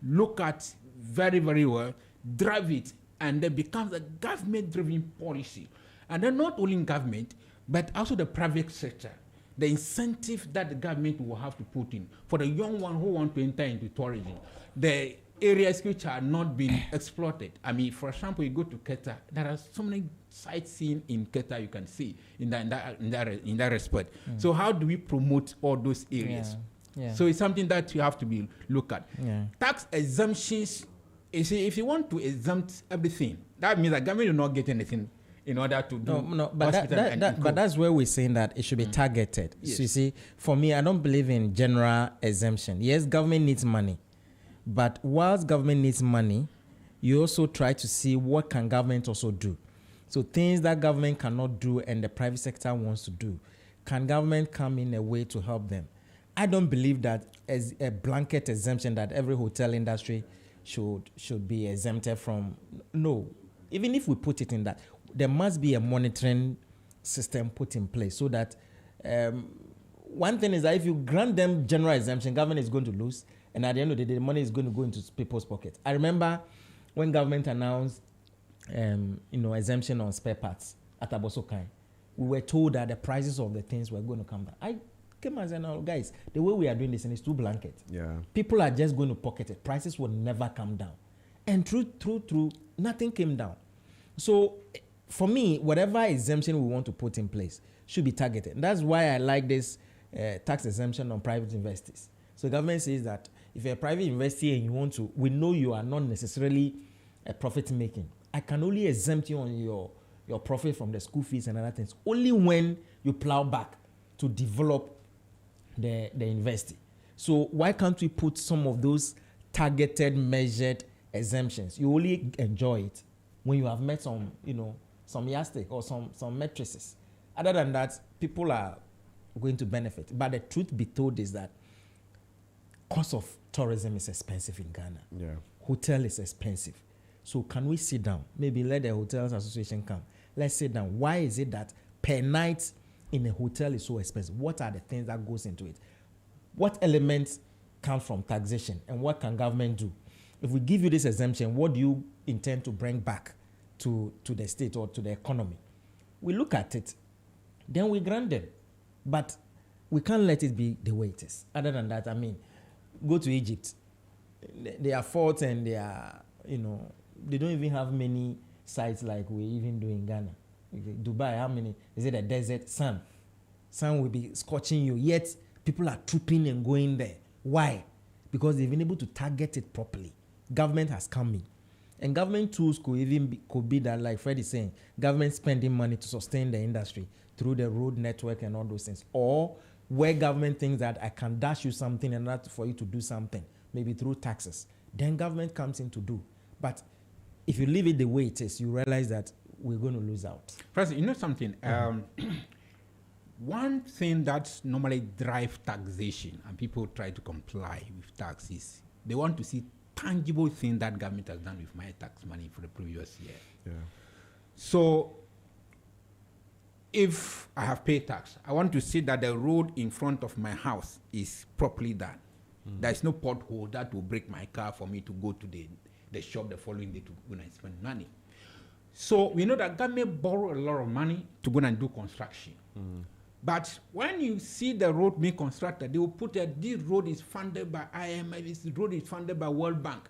look at very, very well, drive it, and then becomes a government-driven policy. And then not only in government, but also the private sector. The incentive that the government will have to put in for the young one who want to enter into tourism. The areas which are not being exploited. I mean, for example, you go to Keta, there are so many sightseeing in Keta you can see in that respect. So how do we promote all those areas?
Yeah.
So it's something that you have to be look at.
Yeah.
Tax exemptions, you see, if you want to exempt everything, that means that government will not get anything in order to do.
No, but that's where we're saying that it should be targeted.
Yes.
So you see, for me, I don't believe in general exemption. Yes, government needs money. But whilst government needs money, you also try to see what can government also do. So things that government cannot do and the private sector wants to do, can government come in a way to help them? I don't believe that as a blanket exemption that every hotel industry should be exempted from. No, even if we put it in that, there must be a monitoring system put in place so that one thing is that if you grant them general exemption, government is going to lose. And at the end of the day, the money is going to go into people's pockets. I remember when government announced, exemption on spare parts at Abosokai. we were told that the prices of the things were going to come down. I came and said, no, guys, the way we are doing this and it's too blanket.
Yeah.
People are just going to pocket it. Prices will never come down. And true, nothing came down. So for me, whatever exemption we want to put in place should be targeted. And that's why I like this tax exemption on private investors. So government says that if you're a private investor and you want to, we know you are not necessarily a profit making. I can only exempt you on your profit from the school fees and other things only when you plow back to develop the investing. So why can't we put some of those targeted, measured exemptions? You only enjoy it when you have met some yardstick or some matrices. Other than that, people are going to benefit. But the truth be told is that cost of tourism is expensive in Ghana.
Yeah.
Hotel is expensive. So can we sit down? Maybe let the Hotels Association come. Let's sit down. Why is it that per night in a hotel is so expensive? What are the things that goes into it? What elements come from taxation? And what can government do? If we give you this exemption, what do you intend to bring back to the state or to the economy? We look at it, then we grant them. But we can't let it be the way it is. Other than that, I mean, go to Egypt. They are forts and they are, they don't even have many sites like we even do in Ghana. Okay. Dubai, how many? Is it a desert? Sun will be scorching you. Yet people are trooping and going there. Why? Because they've been able to target it properly. Government has come in. And government tools could be that, like Fred is saying, government spending money to sustain the industry through the road network and all those things. Or where government thinks that I can dash you something and not for you to do something, maybe through taxes. Then government comes in to do. But if you leave it the way it is, you realize that we're going to lose out.
President, you know something? One thing that normally drives taxation and people try to comply with taxes, they want to see tangible thing that government has done with my tax money for the previous year.
Yeah.
So if I have paid tax, I want to see that the road in front of my house is properly done. There is no pothole that will break my car for me to go to the shop the following day to go and spend money. So we know that government borrow a lot of money to go and do construction. But when you see the road being constructed, they will put that this road is funded by IMF, this road is funded by World Bank,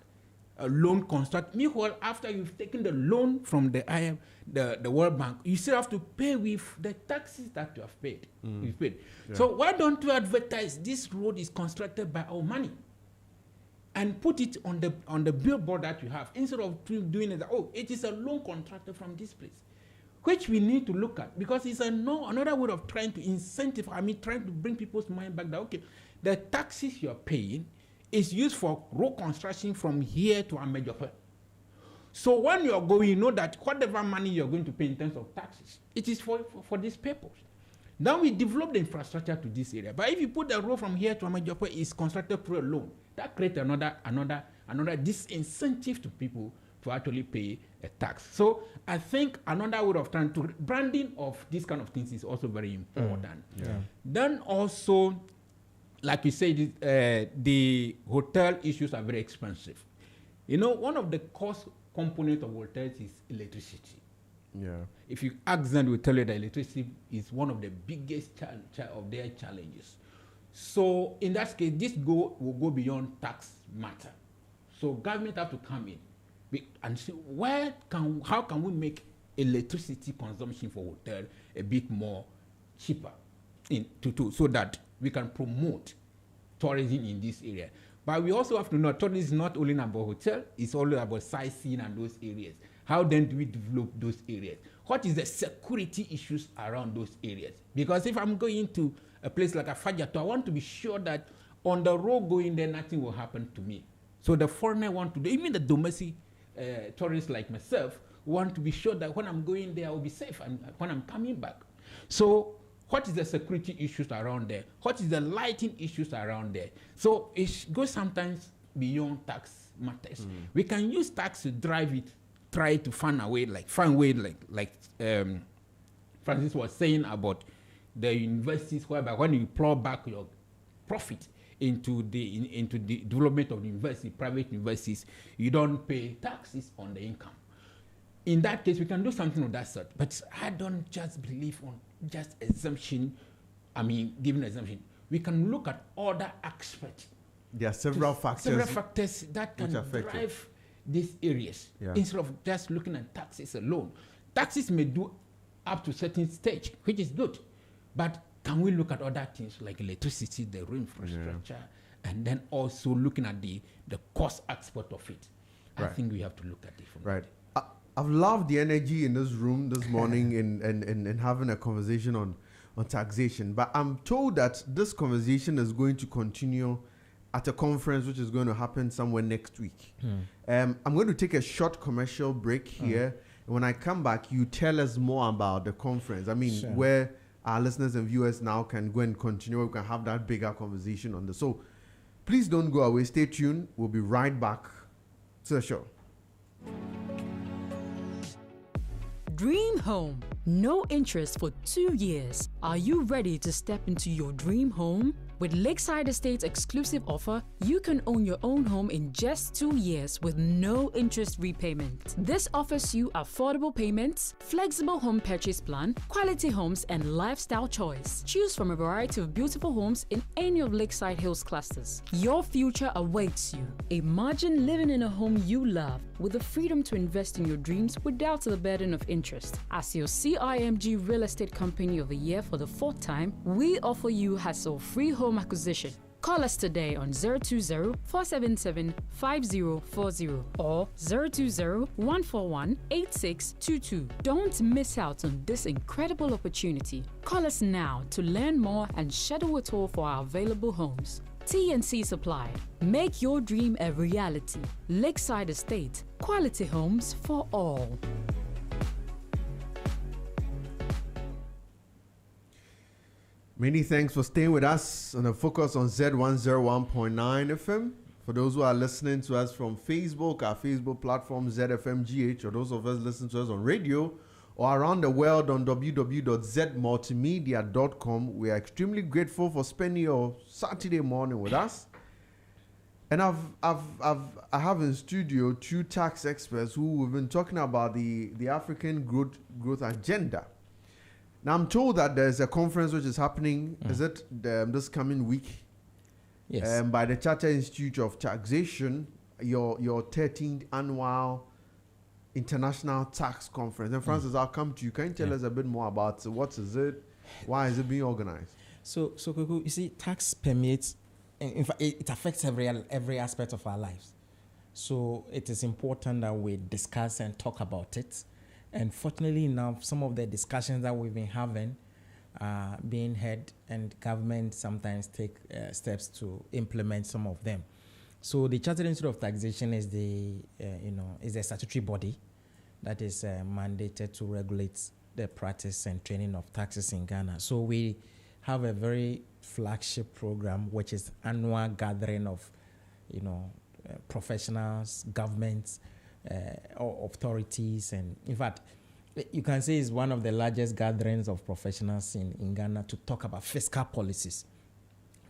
a loan construct. Meanwhile, after you've taken the loan from the IMF, the World Bank, you still have to pay with the taxes that you have paid. You've paid. Yeah. So why don't you advertise this road is constructed by our money? And put it on the billboard that you have, instead of doing it, it is a loan contractor from this place, which we need to look at, because it's another way of trying to incentivize, trying to bring people's mind back that, okay, the taxes you're paying is used for road construction from here to Amejope. So when you're going, you know that whatever money you're going to pay in terms of taxes, it is for this purpose. Then we develop the infrastructure to this area. But if you put the road from here to Amejope is constructed through a loan, that creates another disincentive to people to actually pay a tax. So I think another way of trying to branding of these kind of things is also very important. Then also, like you said, the hotel issues are very expensive. One of the cost components of hotels is electricity.
Yeah.
If you ask them, they will tell you that electricity is one of the biggest of their challenges. So in that case, this will go beyond tax matter. So government have to come in and see how can we make electricity consumption for hotel a bit more cheaper so that we can promote tourism in this area. But we also have to know tourism is not only about hotel, it's also about sightseeing and those areas. How then do we develop those areas? What is the security issues around those areas? Because if I'm going to a place like Afajato, I want to be sure that on the road going there, nothing will happen to me. So the foreigner want to do, even the domestic tourists like myself, want to be sure that when I'm going there, I will be safe and when I'm coming back. So what is the security issues around there? What is the lighting issues around there? So it goes sometimes beyond tax matters. We can use tax to drive it, try to find way like Francis was saying about the universities, whereby when you plow back your profit into the development of the university, private universities, you don't pay taxes on the income. In that case, we can do something of that sort. But I don't just believe on just exemption. I mean, giving exemption. We can look at other aspects.
There are several factors.
Several factors that can drive these areas instead of just looking at taxes alone. Taxes may do up to a certain stage, which is good, but can we look at other things like electricity, the road infrastructure, and then also looking at the cost aspect of it? I think we have to look at it from that.
I've loved the energy in this room this morning in having a conversation on taxation, but I'm told that this conversation is going to continue at a conference which is going to happen somewhere next week. I'm going to take a short commercial break here. And when I come back, you tell us more about the conference. I mean, where our listeners and viewers now can go and continue. We can have that bigger conversation on this. So please don't go away. Stay tuned. We'll be right back to the show.
Dream home. No interest for 2 years. Are you ready to step into your dream home? With Lakeside Estates' exclusive offer, you can own your own home in just 2 years with no interest repayment. This offers you affordable payments, flexible home purchase plan, quality homes, and lifestyle choice. Choose from a variety of beautiful homes in any of Lakeside Hills clusters. Your future awaits you. Imagine living in a home you love with the freedom to invest in your dreams without the burden of interest. As your CIMG Real Estate Company of the Year for the 4th time, we offer you hassle-free home acquisition. Call us today on 020-477-5040 or 020-141-8622. Don't miss out on this incredible opportunity. Call us now to learn more and schedule a tour for our available homes. T&C Supply. Make your dream a reality. Lakeside Estate. Quality homes for all.
Many thanks for staying with us on the Focus on Z101.9 FM. For those who are listening to us from Facebook, our Facebook platform ZFMGH, or those of us listening to us on radio or around the world on www.zmultimedia.com, we are extremely grateful for spending your Saturday morning with us. And I have in studio 2 tax experts who have been talking about the African growth agenda. Now, I'm told that there's a conference which is happening, is it this coming week?
Yes.
By the Charter Institute of Taxation, your 13th annual International Tax Conference. And Francis, I'll come to you. Can you tell us a bit more about what is it? Why is it being organized?
So Kuku, you see, tax permeates, in fact, it affects every aspect of our lives. So it is important that we discuss and talk about it. And fortunately enough, some of the discussions that we've been having are being heard, and government sometimes take steps to implement some of them. So the Chartered Institute of Taxation is the statutory body that is mandated to regulate the practice and training of taxes in Ghana. So we have a very flagship program, which is annual gathering of, professionals, governments, authorities, and in fact, you can say it's one of the largest gatherings of professionals in Ghana to talk about fiscal policies,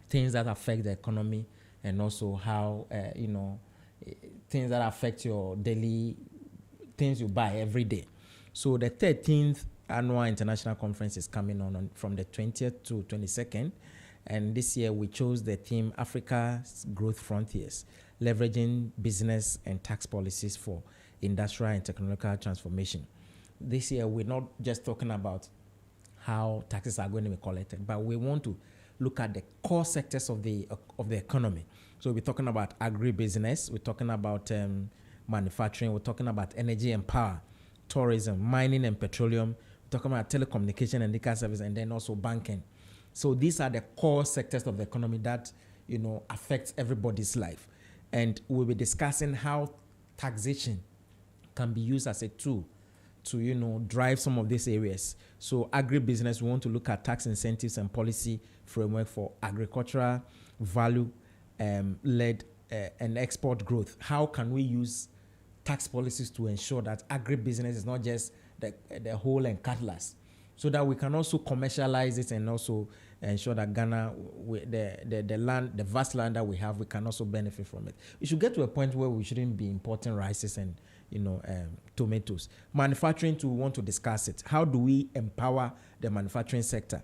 things that affect the economy, and also how, things that affect your daily things you buy every day. So the 13th annual international conference is coming on from the 20th to 22nd. And this year we chose the theme Africa's Growth Frontiers, leveraging business and tax policies for industrial and technological transformation. This year we're not just talking about how taxes are going to be collected, but we want to look at the core sectors of the economy. So we're talking about agribusiness, we're talking about manufacturing, we're talking about energy and power, tourism, mining and petroleum, we're talking about telecommunication and liquor service, and then also banking. So these are the core sectors of the economy that, affects everybody's life. And we'll be discussing how taxation can be used as a tool to, drive some of these areas. So agribusiness, we want to look at tax incentives and policy framework for agricultural value-led and export growth. How can we use tax policies to ensure that agribusiness is not just the whole and cutlass, so that we can also commercialize it and also ensure that Ghana, the land, the vast land that we have, we can also benefit from it. We should get to a point where we shouldn't be importing rices and, tomatoes. Manufacturing too, we want to discuss it. How do we empower the manufacturing sector?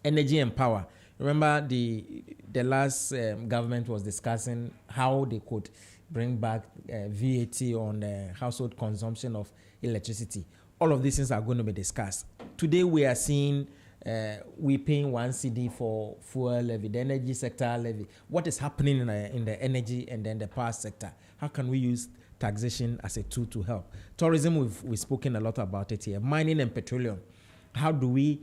Energy and power. Remember the last government was discussing how they could bring back VAT on household consumption of electricity. All of these things are going to be discussed. Today we are seeing we paying 1 CD for fuel levy, the energy sector levy. What is happening in the energy and then the power sector? How can we use taxation as a tool to help? Tourism, we've spoken a lot about it here. Mining and petroleum. How do we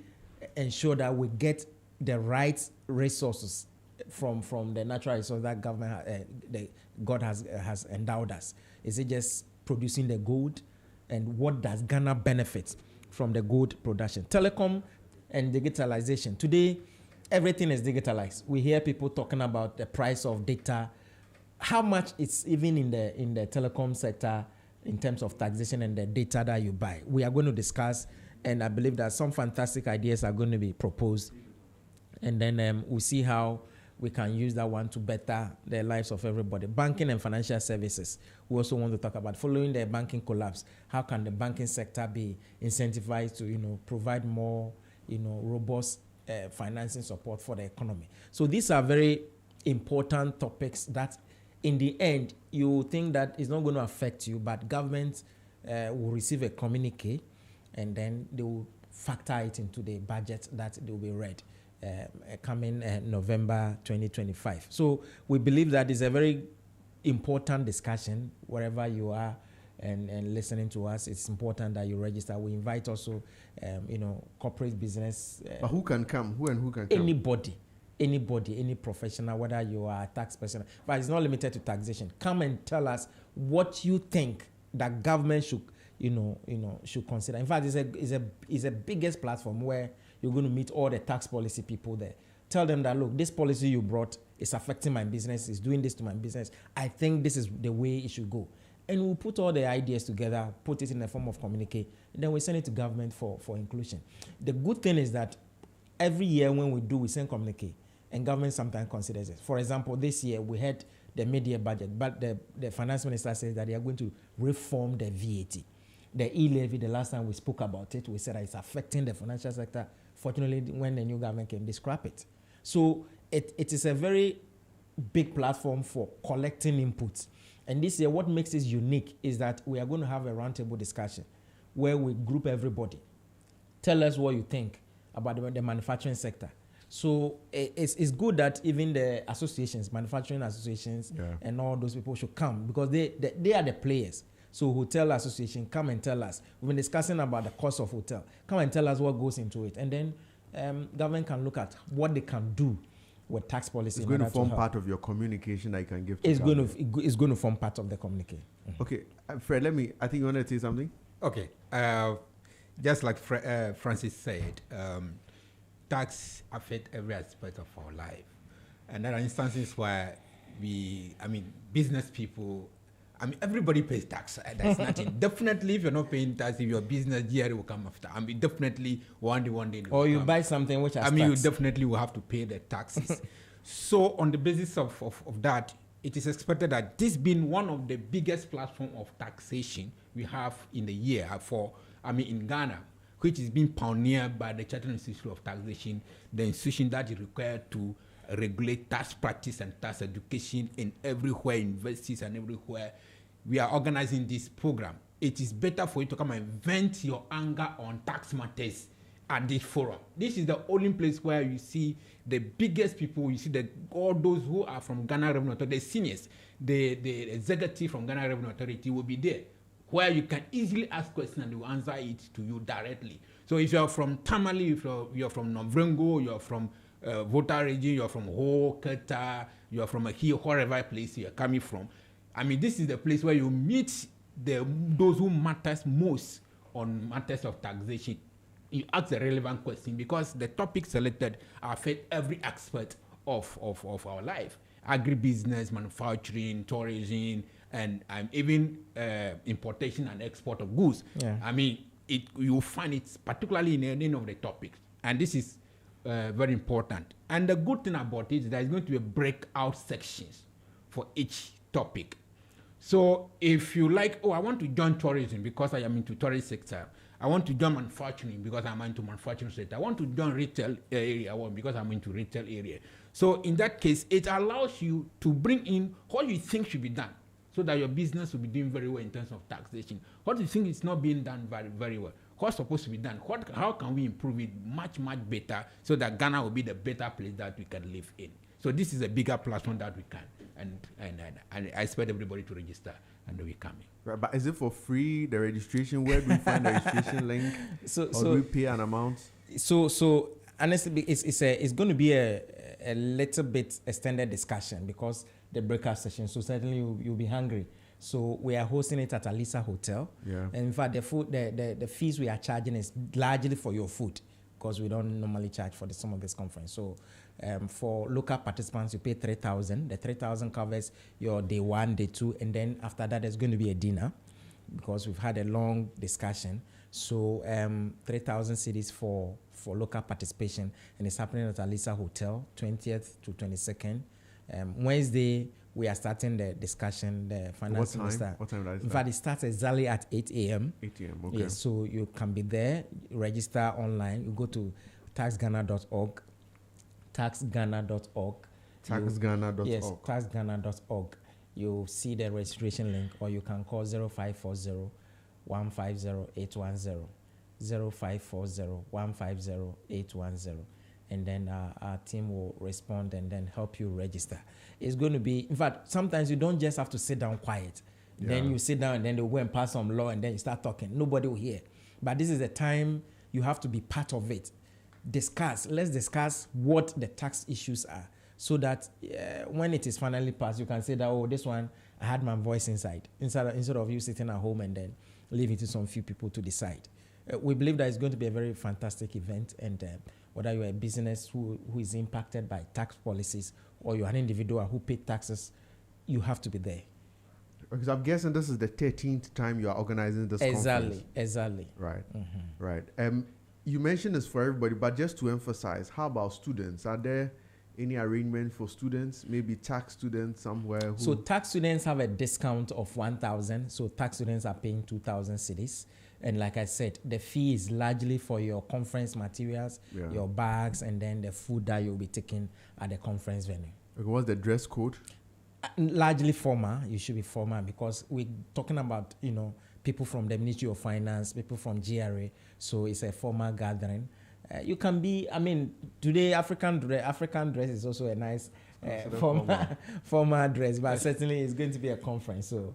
ensure that we get the right resources from the natural resources that government, God has endowed us? Is it just producing the gold? And what does Ghana benefit from the gold production? Telecom and digitalization. Today, everything is digitalized. We hear people talking about the price of data. How much it's even in the telecom sector in terms of taxation and the data that you buy. We are going to discuss, and I believe that some fantastic ideas are going to be proposed. And then we'll see how we can use that one to better the lives of everybody. Banking and financial services. We also want to talk about following the banking collapse. How can the banking sector be incentivized to, provide more, robust financing support for the economy? So these are very important topics that, in the end, you think that it's not going to affect you, but government will receive a communique, and then they will factor it into the budget that they will be read. Coming November 2025. So we believe that is a very important discussion wherever you are and listening to us. It's important that you register. We invite also, corporate business.
But who can come? Who can come?
Anybody, any professional, whether you are a tax person. But it's not limited to taxation. Come and tell us what you think that government should, should consider. In fact, it's a biggest platform where you're going to meet all the tax policy people there. Tell them that, look, this policy you brought is affecting my business, is doing this to my business. I think this is the way it should go. And we'll put all the ideas together, put it in a form of communique, and then we send it to government for inclusion. The good thing is that every year when we send communique, and government sometimes considers it. For example, this year we had the mid-year budget, but the finance minister says that they are going to reform the VAT. The e-levy, the last time we spoke about it, we said that it's affecting the financial sector. Fortunately, when the new government came, they scrapped it. So it is a very big platform for collecting inputs. And this year, what makes it unique is that we are going to have a roundtable discussion where we group everybody. Tell us what you think about the manufacturing sector. So it's good that even the associations, manufacturing associations, and all those people should come, because they are the players. So hotel association, come and tell us. We've been discussing about the cost of hotel. Come and tell us what goes into it. And then government can look at what they can do with tax policy.
It's going to form part of your communication that you can give to
it's going to form part of the communication. Mm-hmm.
Okay. Fred, I think you wanted to say something?
Okay. Just like Francis said, tax affect every aspect of our life. And there are instances where business people, everybody pays tax. That's nothing. Definitely, if you're not paying tax, if your business GRA will come after. Definitely one day.
Or you buy something which has tax.
You definitely will have to pay the taxes. So on the basis of that, it is expected that this being one of the biggest platform of taxation we have in the year in Ghana, which is being pioneered by the Chartered Institute of Taxation, the institution that is required to regulate tax practice and tax education in everywhere, universities and everywhere. We are organizing this program. It is better for you to come and vent your anger on tax matters at this forum. This is the only place where you see the biggest people, you see all those who are from Ghana Revenue Authority, the seniors, the executive from Ghana Revenue Authority will be there, where you can easily ask questions and they will answer it to you directly. So if you're from Tamale, if you're from Novrengo, you're from Volta region, you're from Ho, Keta, you're from here, wherever place you're coming from. This is the place where you meet those who matters most on matters of taxation. You ask the relevant question because the topic selected affect every aspect of our life. Agribusiness, manufacturing, tourism, and even importation and export of goods. Yeah. You find it particularly in any of the topics. And this is very important. And the good thing about it is there's going to be breakout sections for each topic. So if you like, I want to join tourism because I am into tourist sector. I want to join manufacturing because I'm into manufacturing sector. I want to join retail area because I'm into retail area. So in that case, it allows you to bring in what you think should be done so that your business will be doing very well in terms of taxation. What do you think is not being done very, very well? What's supposed to be done? How can we improve it much, much better so that Ghana will be the better place that we can live in? So this is a bigger platform that we can. And I expect everybody to register and we come in.
Right, but is it for free, the registration? Where do we find the registration link? Or do we pay an amount?
So honestly, it's going to be a little bit extended discussion because the breakout session. So certainly you'll be hungry. So we are hosting it at Alisa Hotel.
Yeah.
And in fact, the fees we are charging is largely for your food because we don't normally charge for some of this conference. So for local participants, you pay 3,000. The 3,000 covers your day 1, day 2, and then after that, there's going to be a dinner because we've had a long discussion. So 3,000 cedis for local participation, and it's happening at Alisa Hotel, 20th to 22nd. Wednesday, we are starting the discussion, the finance minister.
What time does it start?
In fact, it starts exactly at 8 a.m.
8 a.m., okay.
Yes, so you can be there, register online. You go to taxghana.org, taxghana.org.
Taxghana.org.
Yes, taxghana.org. You see the registration link, or you can call 0540 150 810. 0540 150 810. And then our team will respond and then help you register. It's going to be, in fact, sometimes you don't just have to sit down quiet. Yeah. Then you sit down and then they go and pass some law and then you start talking. Nobody will hear. But this is the time you have to be part of it. Let's discuss what the tax issues are so that when it is finally passed, you can say that, this one, I had my voice inside instead of you sitting at home and then leaving it to some few people to decide. We believe that it's going to be a very fantastic event, and whether you're a business who is impacted by tax policies or you're an individual who paid taxes, you have to be there.
Because I'm guessing this is the 13th time you are organizing this conference.
Exactly.
Right, right. You mentioned this for everybody, but just to emphasize, how about students? Are there any arrangement for students, maybe tax students somewhere?
So tax students have a discount of 1,000. So tax students are paying 2,000 cedis. And like I said, the fee is largely for your conference materials, your bags, and then the food that you'll be taking at the conference venue.
Okay, what's the dress code?
Largely formal. You should be formal because we're talking about, people from the Ministry of Finance, people from GRA. So it's a formal gathering. You can be, today African dress is also a nice formal dress, but certainly it's going to be a conference. So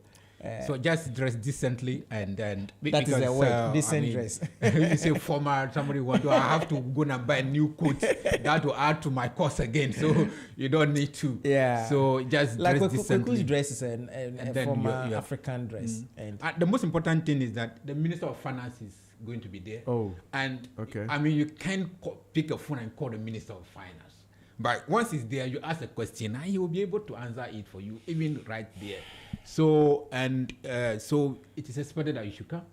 just dress decently and
that is a word, decent dress.
You say formal, somebody want to, I have to go and buy a new coat that will add to my cost again. So you don't need to.
Yeah.
So just
like
dress decently.
Kweku's dress is a formal African dress.
And the most important thing is that the Minister of Finance is going to be there.
Oh.
And
okay.
You can pick a phone and call the Minister of Finance. But once he's there, you ask a question and he will be able to answer it for you, even right there. So it is expected that you should come.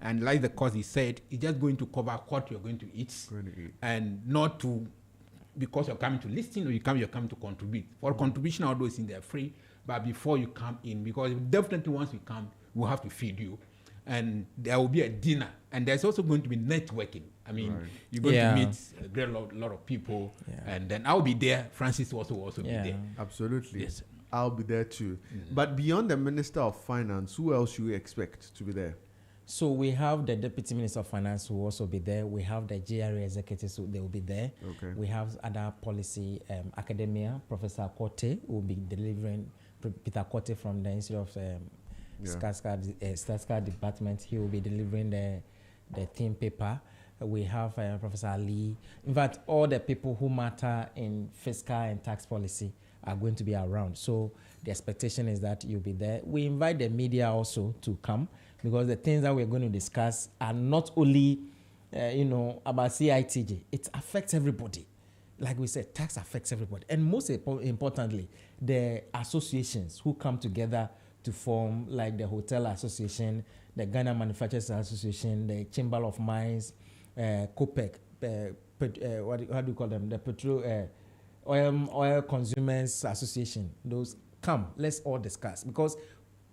And like the course he said, it's just going to cover what you're going to eat. And not to, because you're coming to listen or you're coming to contribute. For contribution, all those things, they're free. But before you come in, because definitely once you come, we'll have to feed you. And there will be a dinner. And there's also going to be networking. You're going to meet a great lot of people. Yeah. And then I'll be there. Francis will also be there.
Absolutely.
Yes.
I'll be there too. But beyond the Minister of Finance, who else should we expect to be there?
So we have the Deputy Minister of Finance who will also be there. We have the GRA executives who they will be there.
Okay.
We have other policy academia. Professor Kote will be delivering, Peter Kote from the Institute of Statistical Department. He will be delivering the theme paper. We have Professor Lee. In fact, all the people who matter in fiscal and tax policy are going to be around. So the expectation is that you'll be there. We invite the media also to come because the things that we're going to discuss are not only, about CITJ. It affects everybody. Like we said, tax affects everybody. And most importantly, the associations who come together to form, like the Hotel Association, the Ghana Manufacturers Association, the Chamber of Mines, COPEC, how do you call them? The Petrol... Oil Consumers Association, those come, let's all discuss because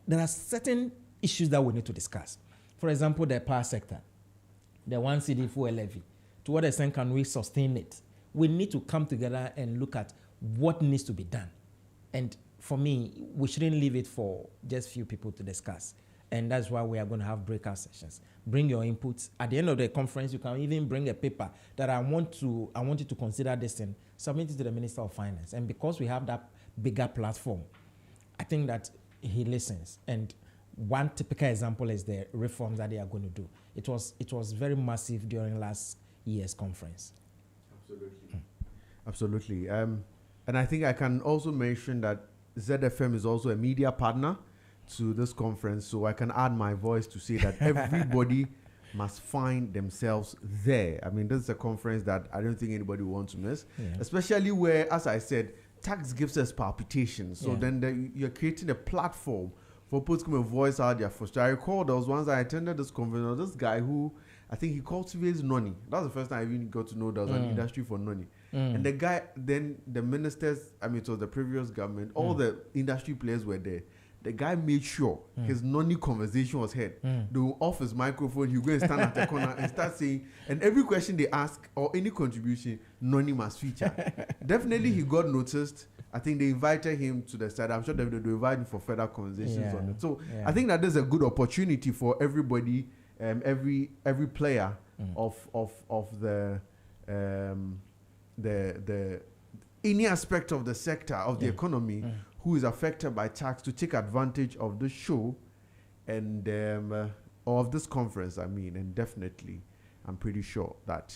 there are certain issues that we need to discuss. For example, the power sector, the 1 cedi fuel levy. To what extent can we sustain it? We need to come together and look at what needs to be done. And for me, we shouldn't leave it for just few people to discuss. And that's why we are going to have breakout sessions. Bring your inputs. At the end of the conference, you can even bring a paper that I want you to consider this and submit it to the Minister of Finance. And because we have that bigger platform, I think that he listens. And one typical example is the reforms that they are going to do. It was very massive during last year's conference.
Absolutely. And I think I can also mention that ZFM is also a media partner to this conference, so I can add my voice to say that everybody must find themselves there. I mean, this is a conference that I don't think anybody wants to miss, especially where, as I said, tax gives us palpitations. So then you're creating a platform for people to come and voice out their frustration. I recall there was once I attended this conference, this guy who, I think he cultivates noni. That was the first time I even got to know there was an industry for noni. And the guy, then the ministers, I mean, it was the previous government, all the industry players were there. The guy made sure his noni conversation was heard. They will off his microphone, he'll go and stand at the corner and start saying, and every question they ask or any contribution, noni must feature. Definitely he got noticed. I think they invited him to the side. I'm sure they'll invite him for further conversations on it. So I think that there's a good opportunity for everybody, every player of the any aspect of the sector of the economy who is affected by tax to take advantage of this show and or of this conference. I mean, and definitely, I'm pretty sure that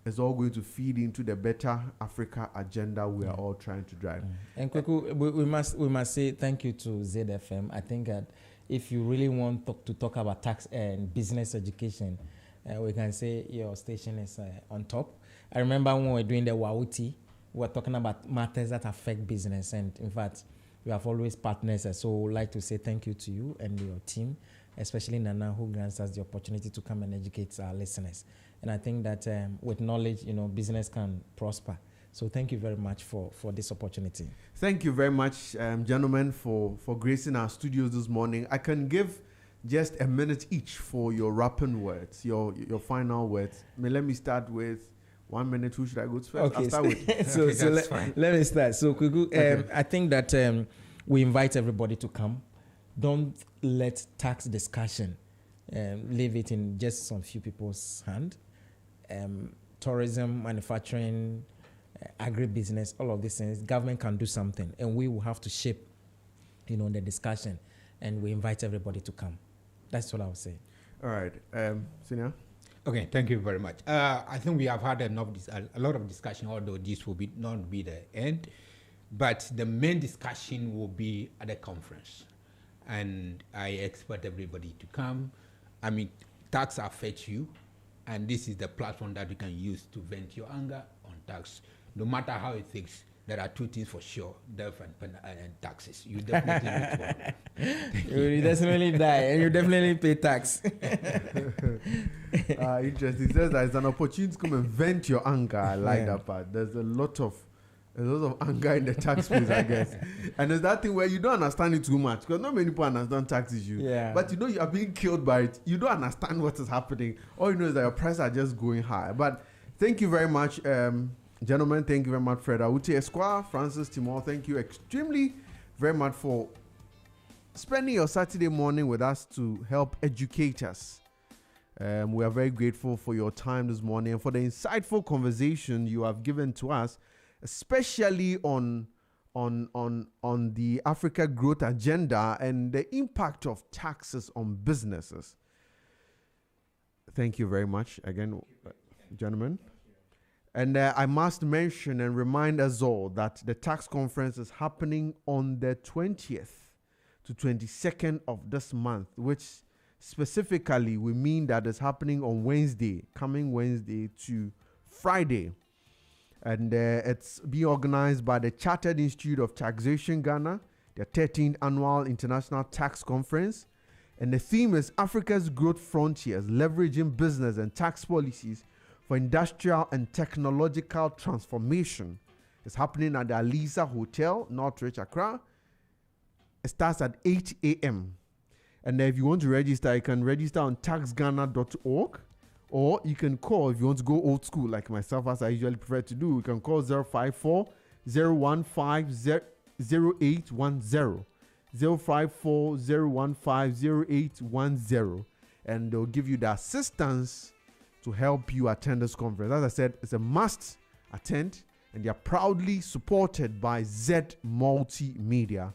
it's all going to feed into the better Africa agenda we are all trying to drive.
And Kweku, we must say thank you to ZFM. I think that if you really want to talk about tax and business education, we can say your station is on top. I remember when we were doing the WAUTI, we were talking about matters that affect business. And in fact, we have always partners. So I'd like to say thank you to you and your team, especially Nana, who grants us the opportunity to come and educate our listeners. And I think that with knowledge, business can prosper. So thank you very much for this opportunity.
Thank you very much, gentlemen, for gracing our studios this morning. I can give just a minute each for your wrapping words, your final words. Let me start with 1 minute. Who should I go to first?
Okay,
I'll start with.
so let me start. So I think that we invite everybody to come. Don't let tax discussion leave it in just some few people's hand. Tourism, manufacturing, agribusiness, all of these things, government can do something, and we will have to shape, the discussion, and we invite everybody to come. That's what I would say.
All right, Senior.
Okay, thank you very much. I think we have had a lot of discussion, although this will not be the end, but the main discussion will be at the conference, and I expect everybody to come. I mean, tax affects you, and this is the platform that you can use to vent your anger on tax. No matter how it thinks, there are two things for sure: death and taxes. You definitely need one.
You definitely die, and you definitely pay tax.
Interesting. It says that it's an opportunity to come and vent your anger. I like that part. There's a lot of anger in the tax space, I guess. And there's that thing where you don't understand it too much, because not many people understand tax issues. Yeah. But you are being killed by it. You don't understand what is happening. All you know is that your prices are just going high. But thank you very much, gentlemen. Thank you very much, Fred Awuti Esquire, Francis Timor. Thank you extremely very much for spending your Saturday morning with us to help educate us. We are very grateful for your time this morning and for the insightful conversation you have given to us, especially on the Africa growth agenda and the impact of taxes on businesses. Thank you very much again, gentlemen. And I must mention and remind us all that the tax conference is happening on the 20th to 22nd of this month, which specifically we mean that it's happening on Wednesday, coming Wednesday to Friday. And it's being organized by the Chartered Institute of Taxation Ghana, the 13th Annual International Tax Conference. And the theme is Africa's Growth Frontiers, Leveraging Business and Tax Policies for Industrial and Technological Transformation. It's happening at the Alisa Hotel, Northridge, Accra. It starts at 8 a.m. And if you want to register, you can register on taxghana.org, or you can call if you want to go old school like myself, as I usually prefer to do. You can call 054 015 0810. 054 015 0810. And they'll give you the assistance to help you attend this conference. As I said, it's a must attend, and they are proudly supported by Z Multimedia.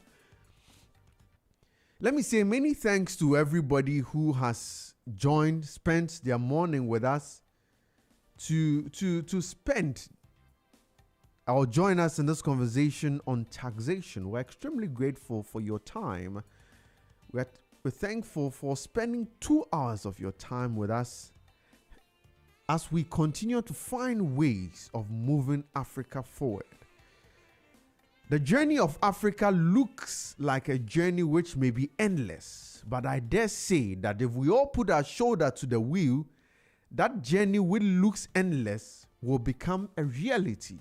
Let me say many thanks to everybody who has joined, spent their morning with us to spend or join us in this conversation on taxation. We're extremely grateful for your time. We're thankful for spending 2 hours of your time with us as we continue to find ways of moving Africa forward. The journey of Africa looks like a journey which may be endless, but I dare say that if we all put our shoulder to the wheel, that journey which looks endless will become a reality.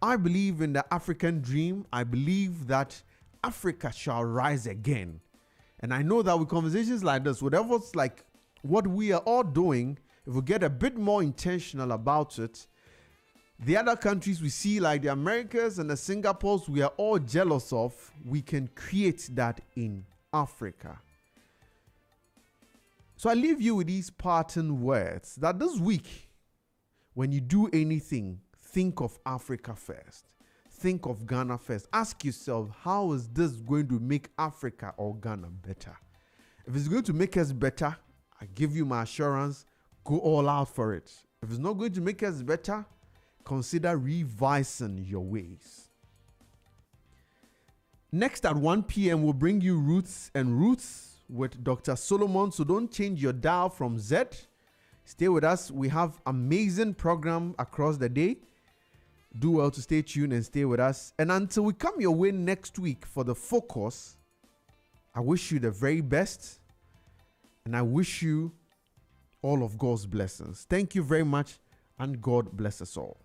I believe in the African dream. I believe that Africa shall rise again. And I know that with conversations like this, whatever it's like what we are all doing, if we get a bit more intentional about it, the other countries we see, like the Americas and the Singapores, we are all jealous of, we can create that in Africa. So I leave you with these parting words that this week, when you do anything, think of Africa first. Think of Ghana first. Ask yourself, how is this going to make Africa or Ghana better? If it's going to make us better, I give you my assurance, go all out for it. If it's not going to make us better, consider revising your ways. Next at 1 p.m., we'll bring you Roots and Roots with Dr. Solomon. So don't change your dial from Z. Stay with us. We have amazing program across the day. Do well to stay tuned and stay with us. And until we come your way next week for the focus, I wish you the very best. And I wish you all of God's blessings. Thank you very much, and God bless us all.